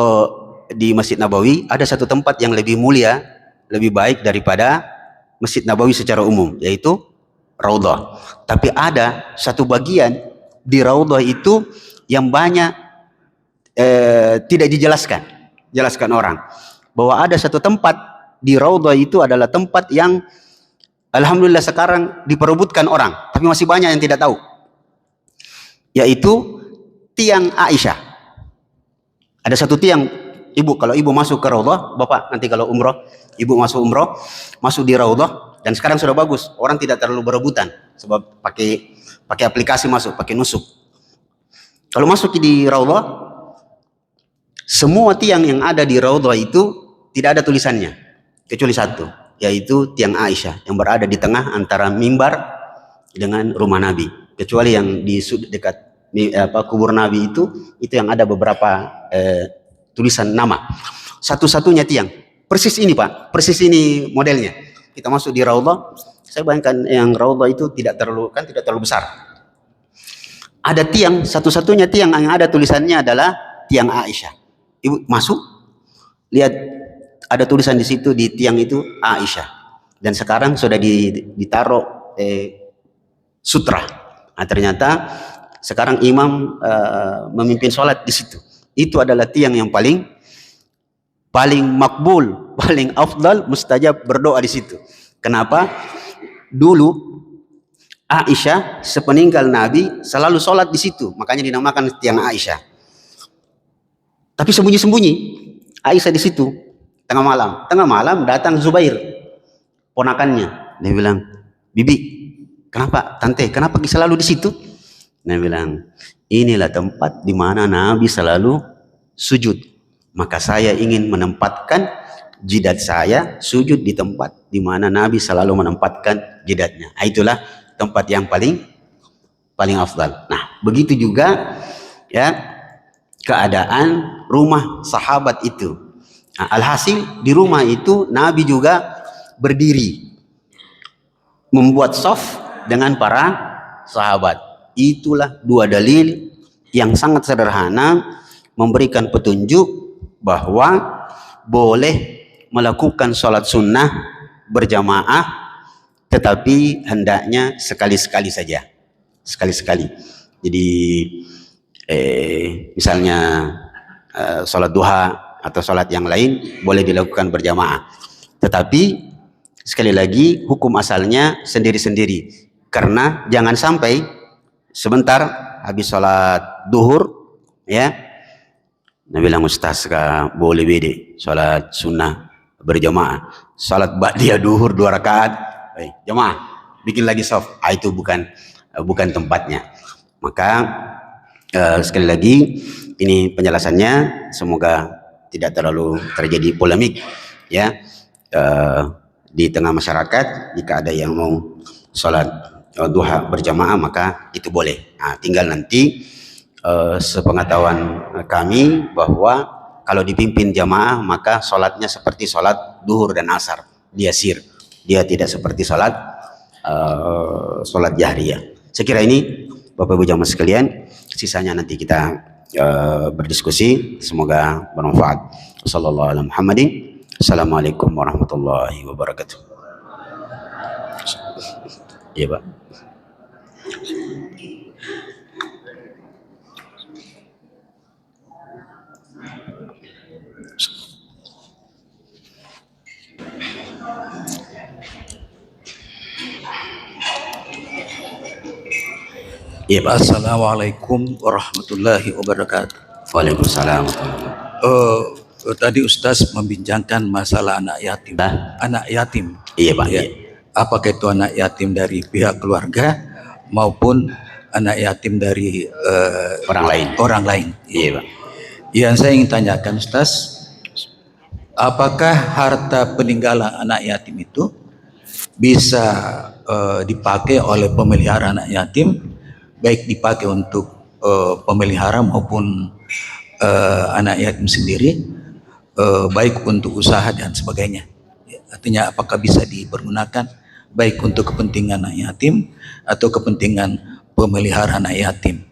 di Masjid Nabawi, ada satu tempat yang lebih mulia, lebih baik daripada Masjid Nabawi secara umum, yaitu Raudhah. Tapi ada satu bagian di Raudhah itu yang banyak tidak jelaskan orang, bahwa ada satu tempat di Raudhah itu adalah tempat yang alhamdulillah sekarang diperebutkan orang, tapi masih banyak yang tidak tahu, yaitu tiang Aisyah. Ada satu tiang, Ibu kalau Ibu masuk ke Raudhah, Bapak nanti kalau umroh, Ibu masuk umroh, masuk di Raudhah, dan sekarang sudah bagus, orang tidak terlalu berebutan, sebab pakai aplikasi masuk, pakai nusuk. Kalau masuk di Raudhah, semua tiang yang ada di Raudhah itu tidak ada tulisannya, kecuali satu, yaitu tiang Aisyah yang berada di tengah antara mimbar dengan rumah Nabi. Kecuali yang di dekat kubur Nabi itu yang ada beberapa tulisan nama. Satu-satunya tiang. Persis ini Pak, persis ini modelnya. Kita masuk di Raudhah, saya bayangkan yang Raudhah itu tidak terlalu besar. Ada tiang, satu-satunya tiang yang ada tulisannya adalah tiang Aisyah. Ibu masuk, lihat ada tulisan di situ di tiang itu Aisyah. Dan sekarang sudah ditaruh sutra. Nah, ternyata sekarang imam memimpin sholat di situ. Itu adalah tiang yang paling makbul, paling afdal, mustajab berdoa di situ. Kenapa? Dulu Aisyah sepeninggal Nabi selalu sholat di situ, makanya dinamakan tiang Aisyah. Tapi sembunyi-sembunyi Aisyah di situ. Tengah malam datang Zubair, ponakannya. Dia bilang, "Bibi, kenapa tante? Kenapa selalu di situ?" Dia bilang, "Inilah tempat di mana Nabi selalu sujud. Maka saya ingin menempatkan jidat saya sujud di tempat di mana Nabi selalu menempatkan jidatnya." Itulah tempat yang paling afdal. Nah, begitu juga ya keadaan rumah sahabat itu. Nah, alhasil di rumah itu Nabi juga berdiri membuat shaf dengan para sahabat. Itulah dua dalil yang sangat sederhana memberikan petunjuk bahwa boleh melakukan sholat sunnah berjamaah, tetapi hendaknya sekali-sekali saja. Sekali-sekali. Jadi misalnya sholat duha atau sholat yang lain boleh dilakukan berjamaah, tetapi sekali lagi hukum asalnya sendiri-sendiri, karena jangan sampai sebentar habis sholat duhur ya Nabi bilang, "Ustaz boleh bede sholat sunnah berjamaah, sholat ba'diyah duhur 2 rakaat jamaah, bikin lagi shaf." Itu bukan tempatnya. Maka sekali lagi ini penjelasannya, semoga tidak terlalu terjadi polemik ya di tengah masyarakat. Jika ada yang mau sholat duha berjamaah maka itu boleh. Nah, tinggal nanti sepengetahuan kami bahwa kalau dipimpin jamaah maka sholatnya seperti sholat duhur dan asar, dia sir, dia tidak seperti sholat jahriyah. Sekira ini Bapak Ibu jamaah sekalian, sisanya nanti kita berdiskusi, semoga bermanfaat. Sallallahu alaihi Muhammadin. Assalamualaikum warahmatullahi wabarakatuh. Iya Pak. Iya Pak. Assalamualaikum warahmatullahi wabarakatuh. Waalaikumsalam. Tadi Ustaz membincangkan masalah anak yatim. Anak yatim. Iya Pak. Ya. Apakah itu anak yatim dari pihak keluarga maupun anak yatim dari orang lain? Iya Pak. Yang saya ingin tanyakan Ustaz, apakah harta peninggalan anak yatim itu bisa dipakai oleh pemelihara anak yatim, baik dipakai untuk pemelihara maupun anak yatim sendiri, baik untuk usaha dan sebagainya. Artinya apakah bisa dipergunakan baik untuk kepentingan anak yatim atau kepentingan pemelihara anak yatim.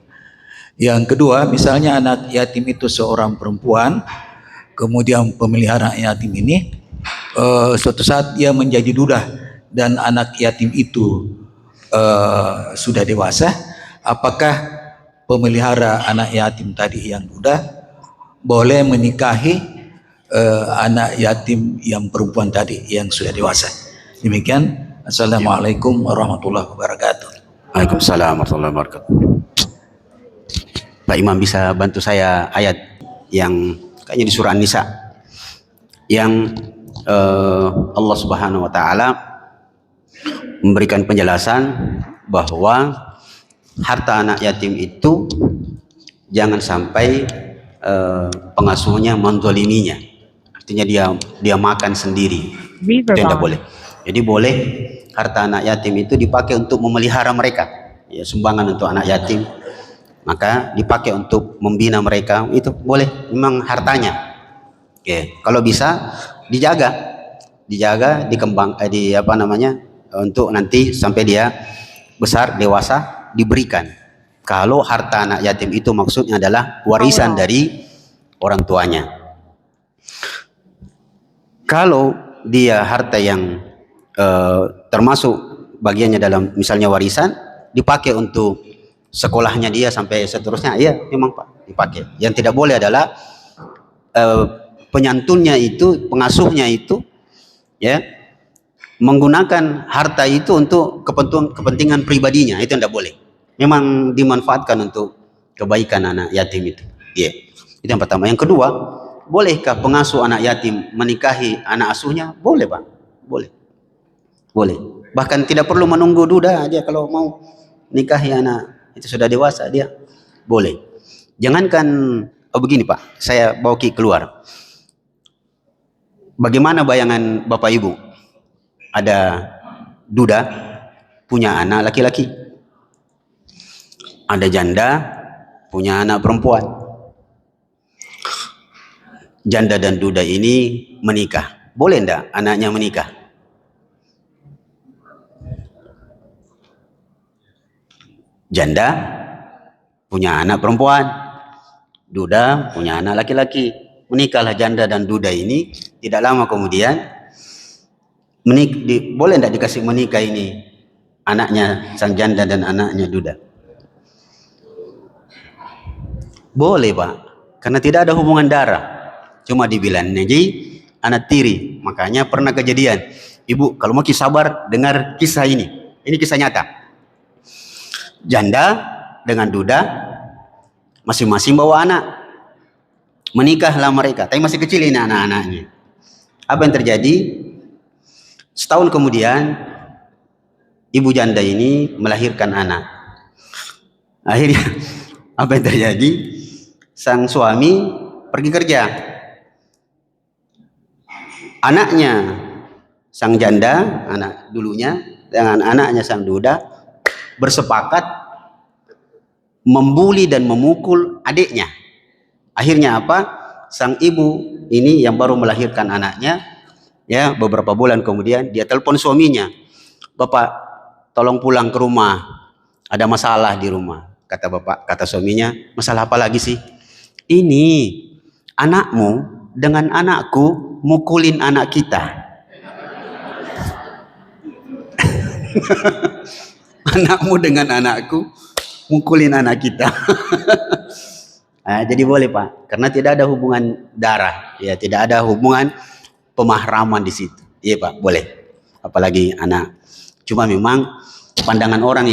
Yang kedua, misalnya anak yatim itu seorang perempuan, kemudian pemelihara anak yatim ini suatu saat dia menjadi duda dan anak yatim itu sudah dewasa, apakah pemelihara anak yatim tadi yang duda boleh menikahi anak yatim yang perempuan tadi yang sudah dewasa? Demikian. Assalamualaikum warahmatullahi wabarakatuh. Waalaikumsalam warahmatullahi wabarakatuh. Pak Imam bisa bantu saya ayat yang kayaknya di surah An-Nisa yang Allah Subhanahu wa taala memberikan penjelasan bahwa harta anak yatim itu jangan sampai pengasuhnya menzaliminya. Artinya dia makan sendiri. Itu tidak boleh. Jadi boleh harta anak yatim itu dipakai untuk memelihara mereka. Ya, sumbangan untuk anak yatim. Maka dipakai untuk membina mereka, itu boleh, memang hartanya. Oke, kalau bisa dijaga, untuk nanti sampai dia besar dewasa diberikan. Kalau harta anak yatim itu maksudnya adalah warisan dari orang tuanya. Kalau dia harta yang termasuk bagiannya dalam misalnya warisan, dipakai untuk sekolahnya dia sampai seterusnya, iya memang Pak dipakai. Yang tidak boleh adalah penyantunnya itu, pengasuhnya itu ya menggunakan harta itu untuk kepentingan pribadinya, itu tidak boleh. Memang dimanfaatkan untuk kebaikan anak yatim itu. Iya. Itu yang pertama. Yang kedua, bolehkah pengasuh anak yatim menikahi anak asuhnya? Boleh Pak, boleh. Boleh. Bahkan tidak perlu menunggu duda, dia kalau mau nikahi anak itu sudah dewasa, dia boleh. Jangankan begini Pak, saya bawa Ki keluar. Bagaimana bayangan Bapak Ibu? Ada duda punya anak laki-laki, ada janda punya anak perempuan. Janda dan duda ini menikah, boleh enggak anaknya menikah? Janda punya anak perempuan, duda punya anak laki-laki. Menikahlah janda dan duda ini, tidak lama kemudian boleh tidak dikasih menikah ini anaknya sang janda dan anaknya duda? Boleh Pak, karena tidak ada hubungan darah, cuma dibilang neji anak tiri. Makanya pernah kejadian, ibu kalau mau sabar dengar kisah ini kisah nyata. Janda dengan duda masing-masing bawa anak, menikahlah mereka, tapi masih kecil ini anak-anaknya. Apa yang terjadi? Setahun kemudian ibu janda ini melahirkan anak. Akhirnya apa yang terjadi? Sang suami pergi kerja. Anaknya sang janda, anak dulunya, dengan anaknya sang duda bersepakat membuli dan memukul adiknya. Akhirnya apa? sang ibu ini yang baru melahirkan anaknya, ya beberapa bulan kemudian dia telepon suaminya, "Bapak, tolong pulang ke rumah, ada masalah di rumah." Kata bapak, kata suaminya, "Masalah apa lagi sih?" "Ini anakmu dengan anakku mukulin anak kita." Anakmu dengan anakku mukulin anak kita. Nah, jadi boleh Pak, karena tidak ada hubungan darah, ya tidak ada hubungan pemahraman di situ. Iya Pak, boleh. Apalagi anak. Cuma memang pandangan orang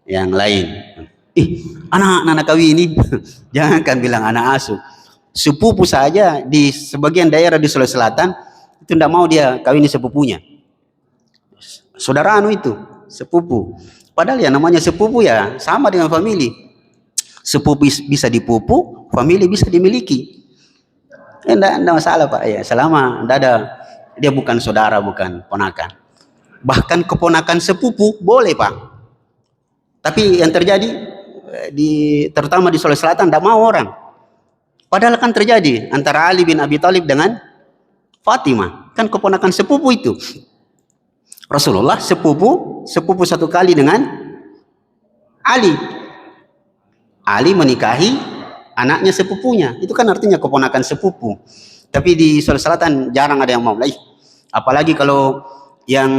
yang lain. Anak kami ini, jangan kan bilang anak asuh. Sepupu saja di sebagian daerah di Sulawesi Selatan itu tidak mau dia kawini sepupunya. Saudara anu itu, sepupu. Padahal ya namanya sepupu ya sama dengan famili. Sepupu bisa dipupu, famili bisa dimiliki. Enggak masalah Pak ya, selama enggak ada, dia bukan saudara, bukan ponakan. Bahkan keponakan sepupu boleh Pak. Tapi yang terjadi terutama di Sulawesi Selatan enggak mau orang. Padahal kan terjadi antara Ali bin Abi Thalib dengan Fatimah, kan keponakan sepupu itu. Rasulullah sepupu satu kali dengan Ali. Ali menikahi anaknya sepupunya, itu kan artinya keponakan sepupu. Tapi di Sulawesi Selatan jarang ada yang mau. Apalagi kalau yang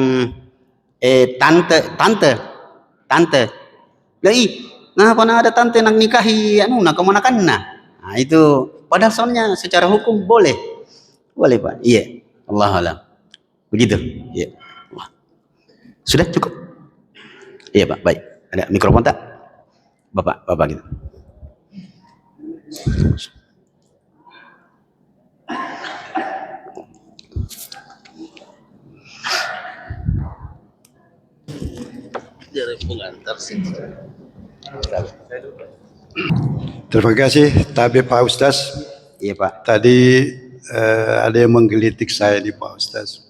tante. Nah, pernah ada tante yang nikahi keponakan nah. Nah, itu padahal soalnya secara hukum boleh. Boleh, Pak. Iya. Allah alam. Begitu. Iya. Sudah cukup? Iya, Pak. Baik. Ada mikrofon tak? Bapak gitu. Terima kasih Tabib Pak Ustaz. Iya Pak. Tadi ada yang menggelitik saya nih Pak Ustaz.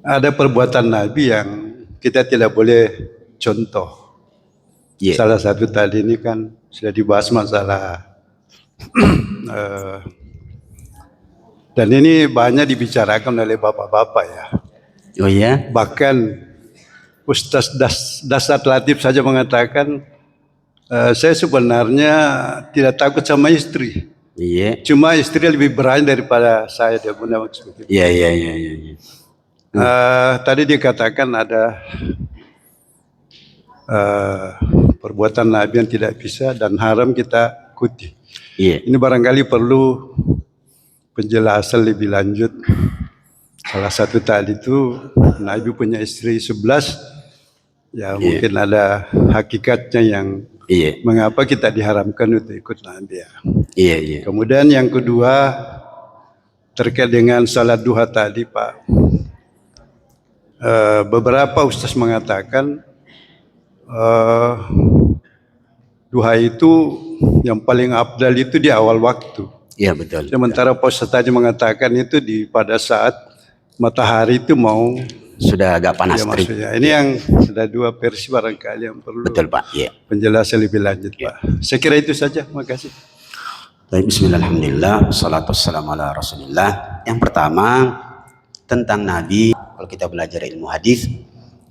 Ada perbuatan Nabi yang kita tidak boleh contoh. Yeah. Salah satu tadi ini kan sudah dibahas masalah dan ini banyak dibicarakan oleh bapak-bapak ya. Oh ya. Bahkan Ustaz Dasat Latif saja mengatakan saya sebenarnya tidak takut sama istri. Iya. Cuma istri lebih berani daripada saya, dia punya maksud. Iya. Tadi dikatakan ada perbuatan Nabi yang tidak bisa dan haram kita ikuti. Iya. Ini barangkali perlu penjelasan lebih lanjut. Salah satu tadi itu Nabi punya istri 11, ya mungkin ada hakikatnya yang mengapa kita diharamkan untuk ikut Nabi ya. Iya. Kemudian yang kedua terkait dengan salat duha tadi Pak. Beberapa ustaz mengatakan duha itu yang paling afdal itu di awal waktu. Iya betul. Sementara Pak Ustaz tadi mengatakan itu pada saat matahari itu mau sudah agak panas ya, maksudnya. Ini yang sudah dua versi barangkali yang perlu. Betul Pak. Iya. Penjelasan lebih lanjut Pak. Saya kira itu saja. Terima kasih. Baik, bismillahirrahmanirrahim. Salatu wassalamu ala Rasulillah. Yang pertama tentang Nabi, kalau kita belajar ilmu hadis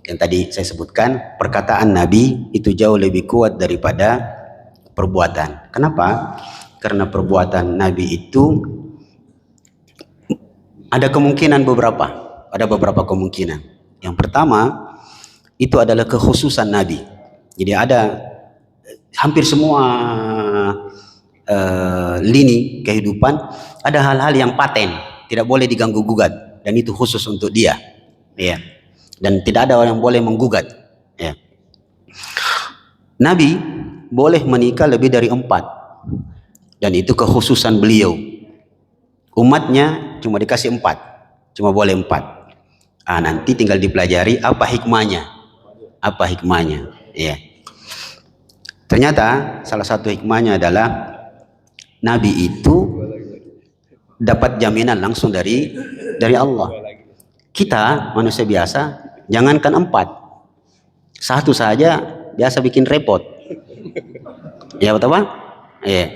yang tadi saya sebutkan, perkataan Nabi itu jauh lebih kuat daripada perbuatan. Kenapa? Karena perbuatan Nabi itu ada kemungkinan ada beberapa kemungkinan. Yang pertama itu adalah kekhususan Nabi. Jadi ada hampir semua lini kehidupan ada hal-hal yang paten, tidak boleh diganggu gugat, dan itu khusus untuk dia. Ya. Dan tidak ada orang yang boleh menggugat. Ya. Nabi boleh menikah lebih dari 4, dan itu kekhususan beliau. Umatnya cuma dikasih 4, cuma boleh 4. Nanti tinggal dipelajari apa hikmahnya. Ya. Ternyata salah satu hikmahnya adalah Nabi itu dapat jaminan langsung dari Allah. Kita manusia biasa, jangankan 4, 1 saja biasa bikin repot. Ya betul Pak? Iya.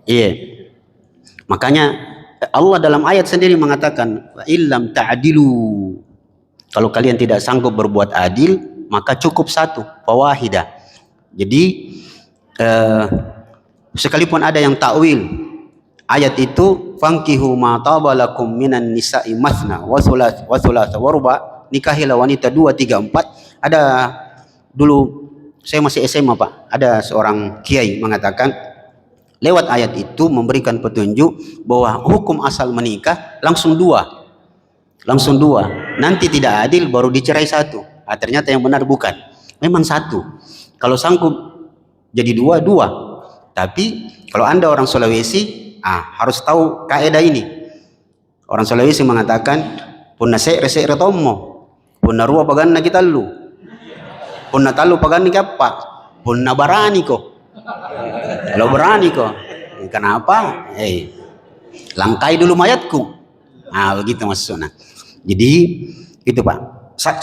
Iya. Makanya Allah dalam ayat sendiri mengatakan, "Wa illam ta'dilu." Kalau kalian tidak sanggup berbuat adil, maka cukup satu, fawahida. Jadi sekalipun ada yang takwil ayat itu, "Fankihu ma taba lakum minan nisa'i mathna wa thulatha wa ruba'." Nikahilah wanita 2, 3, 4. Ada dulu saya masih SMA, Pak. Ada seorang kiai mengatakan lewat ayat itu memberikan petunjuk bahwa hukum asal menikah langsung dua. Langsung dua. Nanti tidak adil baru dicerai satu. Ternyata yang benar bukan. Memang satu. Kalau sanggup jadi dua, dua. Tapi kalau Anda orang Sulawesi, harus tahu kaidah ini. Orang Sulawesi mengatakan, "Punna se're tommo, punna rua paganna kita lu, punna talu paganni kappa, punna barani ko." Kalau berani kok, kenapa? Langkai dulu mayatku. Begitu maksudnya. Jadi itu Pak.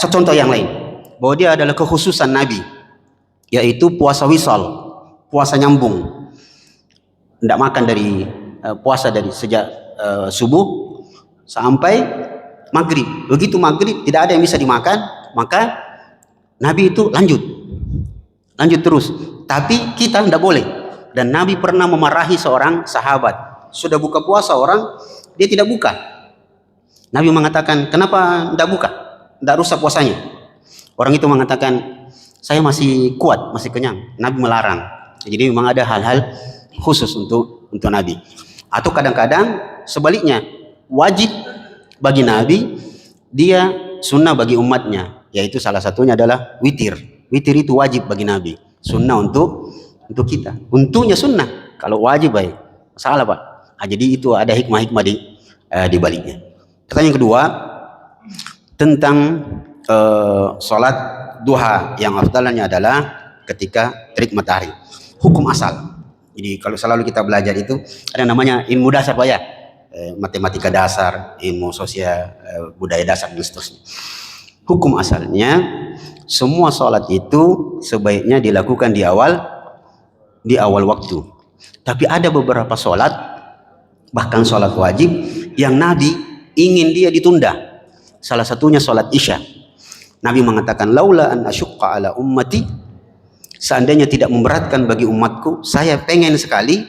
Contoh yang lain, bahwa dia adalah kekhususan Nabi, yaitu puasa wisal, puasa nyambung. Tidak makan dari puasa dari sejak subuh sampai maghrib. Begitu maghrib tidak ada yang bisa dimakan, maka Nabi itu lanjut terus. Tapi kita tidak boleh. Dan Nabi pernah memarahi seorang sahabat, sudah buka puasa orang, dia tidak buka. Nabi mengatakan, "Kenapa tidak buka? Tidak rusak puasanya." Orang itu mengatakan, "Saya masih kuat, masih kenyang." Nabi melarang. Jadi memang ada hal-hal khusus untuk Nabi. Atau kadang-kadang sebaliknya, wajib bagi Nabi, dia sunnah bagi umatnya, yaitu salah satunya adalah witir. Witir itu wajib bagi Nabi, sunnah untuk kita. Untungnya sunnah, kalau wajib baik salah Pak. Jadi itu ada hikmah-hikmah di baliknya. Pertanyaan kedua tentang sholat duha, yang afdalnya adalah ketika terik matahari. Hukum asal. Jadi kalau selalu kita belajar itu ada namanya ilmu dasar Pak ya, matematika dasar, ilmu sosial, budaya dasar dan seterusnya. Hukum asalnya semua sholat itu sebaiknya dilakukan di awal waktu. Tapi ada beberapa sholat, bahkan sholat wajib, yang Nabi ingin dia ditunda. Salah satunya sholat Isya. Nabi mengatakan, "Laula an asyukka ala ummati," seandainya tidak memberatkan bagi umatku, saya pengen sekali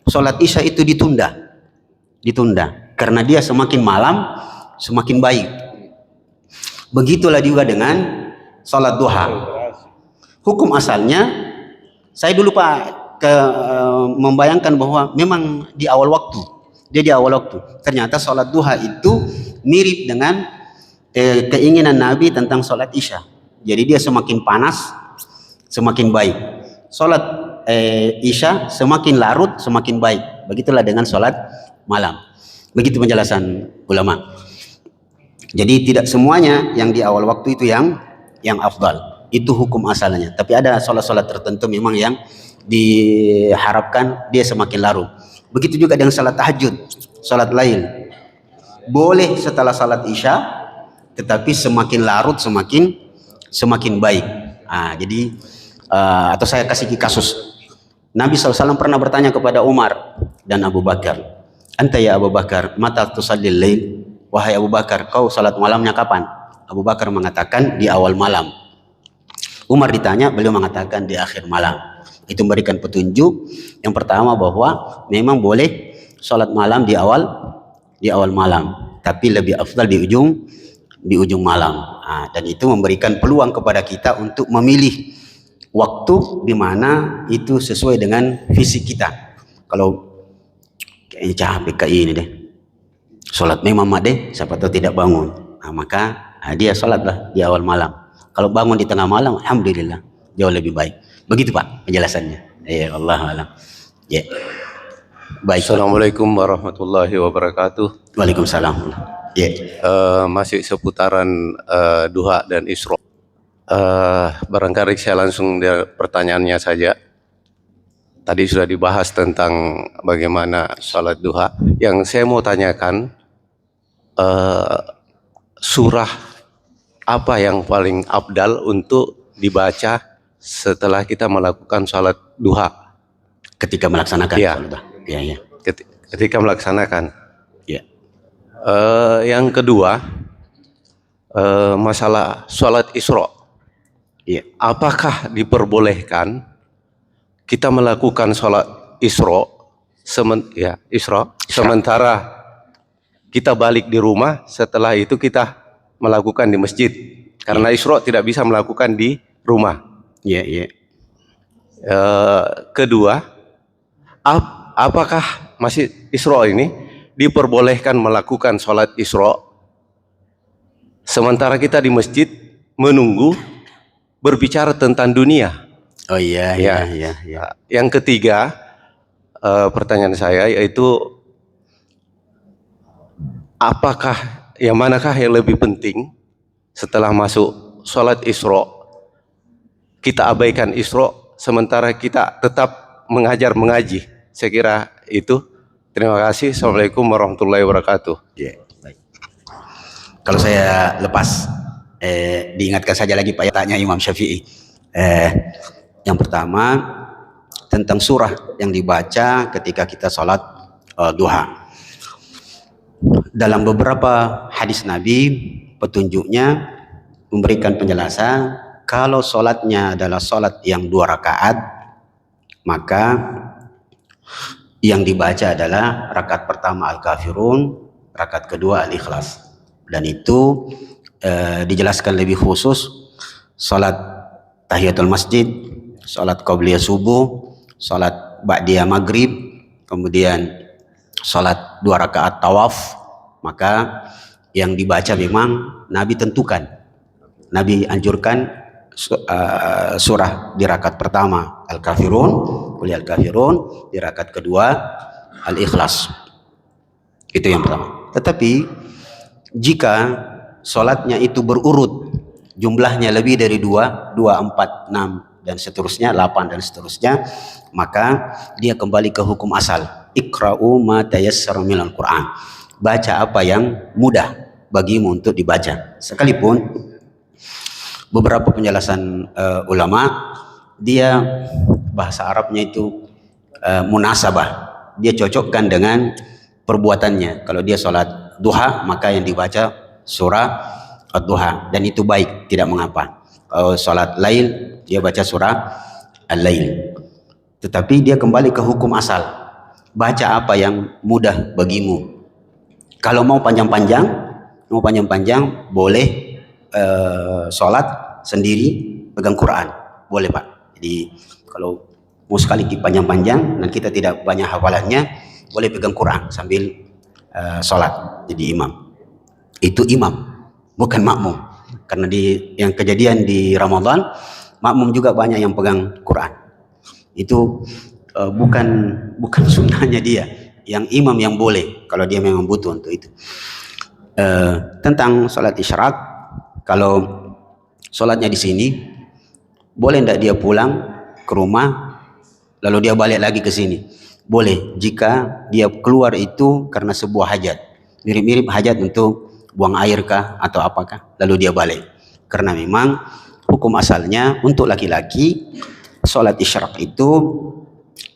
sholat Isya itu ditunda. Karena dia semakin malam semakin baik. Begitulah juga dengan sholat duha. Hukum asalnya, saya dulu Pak membayangkan bahwa memang di awal waktu. Dia di awal waktu. Ternyata sholat duha itu mirip dengan keinginan Nabi tentang sholat Isya. Jadi dia semakin panas, semakin baik. Sholat Isya semakin larut, semakin baik. Begitulah dengan sholat malam. Begitu penjelasan ulama. Jadi tidak semuanya yang di awal waktu itu yang afdal. Itu hukum asalnya. Tapi ada sholat-sholat tertentu memang yang diharapkan dia semakin larut. Begitu juga dengan sholat tahajud, sholat lail. Boleh setelah sholat Isya, tetapi semakin larut semakin baik. Jadi atau saya kasih kasus. Nabi SAW pernah bertanya kepada Umar dan Abu Bakar, "Anta ya Abu Bakar, mata tusallil lail?" Wahai Abu Bakar, kau salat malamnya kapan? Abu Bakar mengatakan di awal malam. Umar ditanya, beliau mengatakan di akhir malam. Itu memberikan petunjuk yang pertama bahwa memang boleh salat malam di awal malam, tapi lebih afdal di ujung malam. Dan itu memberikan peluang kepada kita untuk memilih waktu di mana itu sesuai dengan fisik kita. Kalau kayaknya capek kayak ini deh, sholat memang deh, siapa tahu tidak bangun, maka dia sholatlah di awal malam. Kalau bangun di tengah malam, alhamdulillah jauh lebih baik. Begitu Pak penjelasannya. Ya Allah alam. Ya. Baik. Assalamualaikum warahmatullahi wabarakatuh. Waalaikumsalam. Ya. Masih seputaran duha dan isra. Barangkali saya langsung pertanyaannya saja. Tadi sudah dibahas tentang bagaimana salat duha. Yang saya mau tanyakan, surah apa yang paling afdal untuk dibaca setelah kita melakukan salat duha? Ketika melaksanakan Ya. salat duha. Ya, ya. ketika melaksanakan. Ya. Yang kedua, masalah sholat Isra. Ya. Apakah diperbolehkan kita melakukan sholat Isra, sementara kita balik di rumah, setelah itu kita melakukan di masjid? Karena Isra tidak bisa melakukan di rumah. Ya, ya. Kedua, apakah masjid Isra ini diperbolehkan melakukan sholat Isra sementara kita di masjid menunggu berbicara tentang dunia? Oh iya, iya, iya, iya. Yang ketiga, pertanyaan saya yaitu, manakah yang lebih penting setelah masuk sholat Isra? Kita abaikan Isra sementara kita tetap mengaji. Saya kira itu. Terima kasih. Assalamualaikum warahmatullahi wabarakatuh. Ya, baik. Kalau saya lepas, diingatkan saja lagi Pak, tanya Imam Syafi'i. Yang pertama tentang surah yang dibaca ketika kita sholat duha. Dalam beberapa hadis Nabi, petunjuknya memberikan penjelasan kalau sholatnya adalah sholat yang 2 rakaat, maka yang dibaca adalah rakaat pertama Al-Kafirun, rakaat kedua Al-Ikhlas. Dan itu dijelaskan lebih khusus sholat tahiyatul masjid, sholat qabliyah subuh, sholat ba'diyah maghrib, kemudian sholat 2 rakaat tawaf. Maka yang dibaca memang Nabi tentukan, Nabi anjurkan surah di rakaat pertama Al-Kafirun, Qul ya Al-Kafirun, di rakaat kedua Al-Ikhlas. Itu yang pertama. Tetapi jika sholatnya itu berurut, jumlahnya lebih dari 2, 4, 6 dan seterusnya, 8 dan seterusnya, maka dia kembali ke hukum asal. Iqra'u ma tayassara minal Qur'an. Baca apa yang mudah bagimu untuk dibaca. Sekalipun beberapa penjelasan ulama, dia bahasa Arabnya itu munasabah. Dia cocokkan dengan perbuatannya. Kalau dia sholat duha, maka yang dibaca surah ad-duha, dan itu baik, tidak mengapa. Kalau sholat lail, dia baca surah al-lail. Tetapi dia kembali ke hukum asal, baca apa yang mudah bagimu. Kalau mau panjang-panjang boleh sholat sendiri pegang Quran, boleh Pak. Jadi kalau mau sekali panjang-panjang dan kita tidak banyak hafalannya, boleh pegang Quran sambil sholat jadi imam. Itu imam, bukan makmum. Karena yang kejadian di Ramadan, makmum juga banyak yang pegang Quran. Itu bukan sunnahnya dia. Yang imam yang boleh kalau dia memang butuh untuk itu. Tentang sholat isyraq, kalau sholatnya di sini, boleh tidak dia pulang ke rumah lalu dia balik lagi ke sini? Boleh, jika dia keluar itu karena sebuah hajat, mirip-mirip hajat untuk buang air kah atau apakah, lalu dia balik. Karena memang hukum asalnya untuk laki-laki sholat isyraq itu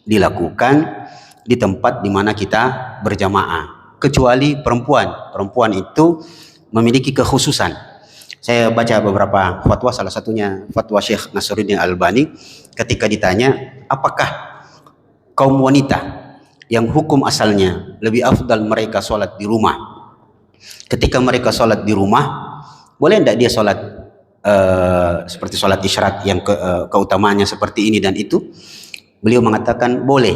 dilakukan di tempat di mana kita berjamaah, kecuali perempuan itu memiliki kekhususan. Saya baca beberapa fatwa, salah satunya fatwa Syekh Nasruddin Al-Albani, ketika ditanya apakah kaum wanita yang hukum asalnya lebih afdal mereka sholat di rumah, ketika mereka sholat di rumah, boleh tidak dia sholat seperti sholat isyraq yang keutamaannya seperti ini dan itu? Beliau mengatakan boleh,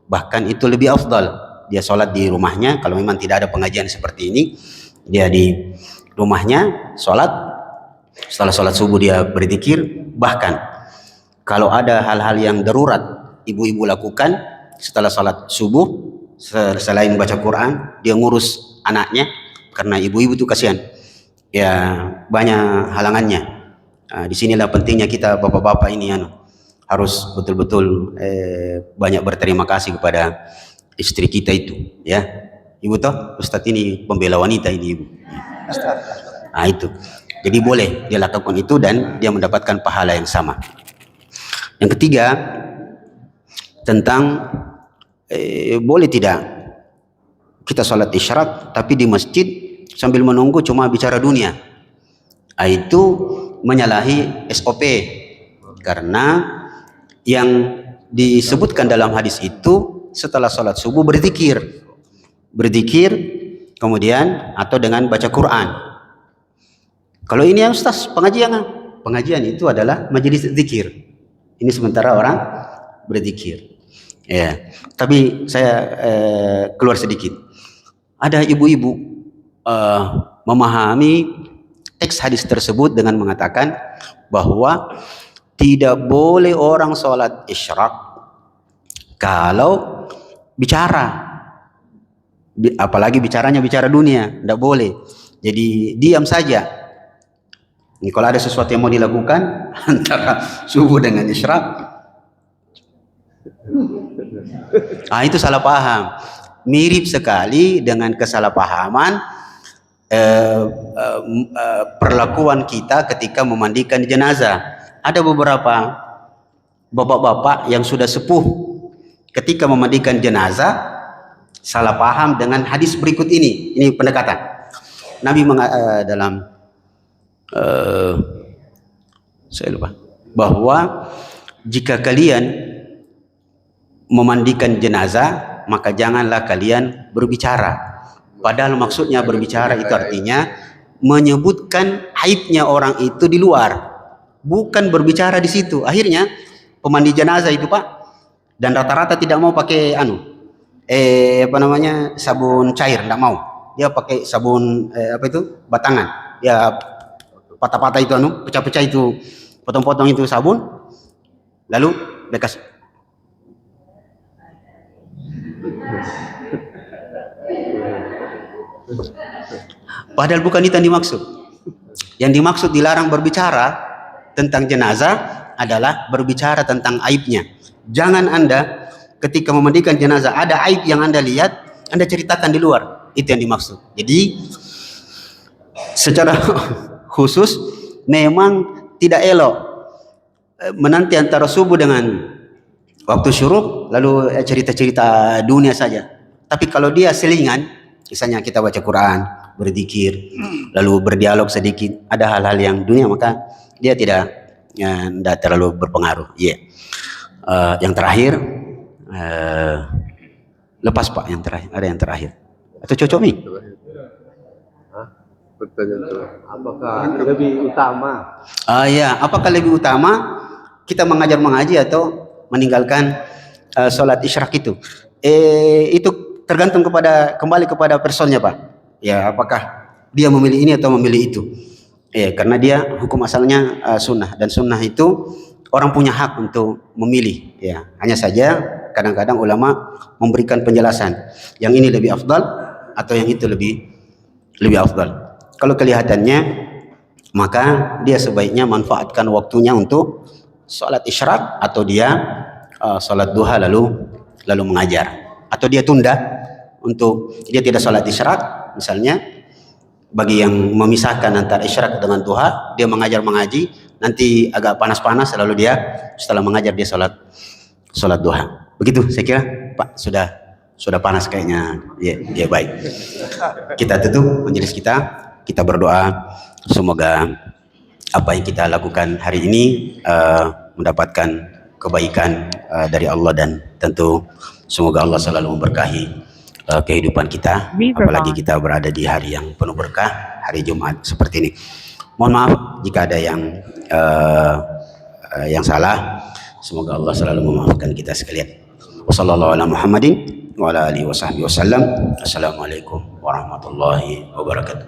bahkan itu lebih afdal dia sholat di rumahnya. Kalau memang tidak ada pengajian seperti ini, dia di rumahnya sholat, setelah sholat subuh dia berzikir. Bahkan kalau ada hal-hal yang darurat ibu-ibu lakukan setelah sholat subuh, selain baca Quran, dia ngurus anaknya, karena ibu-ibu itu kasihan ya, banyak halangannya. Disinilah pentingnya kita bapak-bapak ini harus betul-betul banyak berterima kasih kepada istri kita itu, ya. Ibu toh, Ustadz ini pembela wanita ini, ibu. Nah itu, jadi boleh dia lakukan itu dan dia mendapatkan pahala yang sama. Yang ketiga, tentang boleh tidak kita sholat isyarak tapi di masjid sambil menunggu cuma bicara dunia? Itu menyalahi SOP, karena yang disebutkan dalam hadis itu setelah sholat subuh berzikir kemudian atau dengan baca Quran. Kalau ini ya Ustaz, pengajian itu adalah majelis zikir. Ini sementara orang berzikir. Ya, tapi saya keluar sedikit. Ada ibu-ibu memahami teks hadis tersebut dengan mengatakan bahwa tidak boleh orang sholat isyraq kalau bicara, apalagi bicaranya bicara dunia, tidak boleh. Jadi diam saja. Ini kalau ada sesuatu yang mau dilakukan antara subuh dengan isyraq, itu salah paham. Mirip sekali dengan kesalahpahaman perlakuan kita ketika memandikan jenazah. Ada beberapa bapak-bapak yang sudah sepuh ketika memandikan jenazah salah paham dengan hadis berikut ini. Ini pendekatan Nabi dalam saya lupa, bahwa jika kalian memandikan jenazah maka janganlah kalian berbicara. Padahal maksudnya berbicara itu artinya menyebutkan aibnya orang itu di luar, bukan berbicara di situ. Akhirnya pemandi jenazah itu Pak, dan rata-rata tidak mau pakai sabun cair, tidak mau. Dia pakai sabun batangan. Ya patah-patah itu pecah-pecah itu, potong-potong itu sabun, lalu bekas. Padahal bukan itu yang dimaksud. Yang dimaksud dilarang berbicara tentang jenazah adalah berbicara tentang aibnya. Jangan Anda ketika memandikan jenazah ada aib yang Anda lihat, Anda ceritakan di luar. Itu yang dimaksud. Jadi secara khusus memang tidak elok menanti antara subuh dengan waktu syuruk lalu cerita-cerita dunia saja. Tapi kalau dia selingan, misalnya kita baca Quran, berzikir, lalu berdialog sedikit, ada hal-hal yang dunia, maka dia tidak terlalu berpengaruh. Yang terakhir, lepas Pak, yang terakhir, ada yang terakhir atau cocok nih? Apakah lebih utama? Apakah lebih utama kita mengajar mengaji atau meninggalkan sholat isyraq itu? Itu tergantung kembali kepada personnya Pak. Ya, apakah dia memilih ini atau memilih itu? Karena dia hukum asalnya sunnah, dan sunnah itu orang punya hak untuk memilih. Ya, hanya saja kadang-kadang ulama memberikan penjelasan, yang ini lebih afdal atau yang itu lebih afdal. Kalau kelihatannya, maka dia sebaiknya manfaatkan waktunya untuk sholat isyraq, atau dia sholat duha lalu mengajar, atau dia tunda untuk dia tidak sholat isyraq. Misalnya bagi yang memisahkan antara isyraq dengan duha, dia mengaji, nanti agak panas-panas, lalu dia setelah mengajar dia sholat duha. Begitu saya kira Pak, sudah panas kayaknya. Ya baik. Kita tutup majelis kita berdoa semoga apa yang kita lakukan hari ini mendapatkan kebaikan dari Allah, dan tentu semoga Allah selalu memberkahi kehidupan kita, apalagi kita berada di hari yang penuh berkah, hari Jumat seperti ini. Mohon maaf jika ada yang salah. Semoga Allah selalu memaafkan kita sekalian. Wassallallahu ala Muhammadin wa ala alihi wa sahbihi wasallam. Assalamualaikum warahmatullahi wabarakatuh.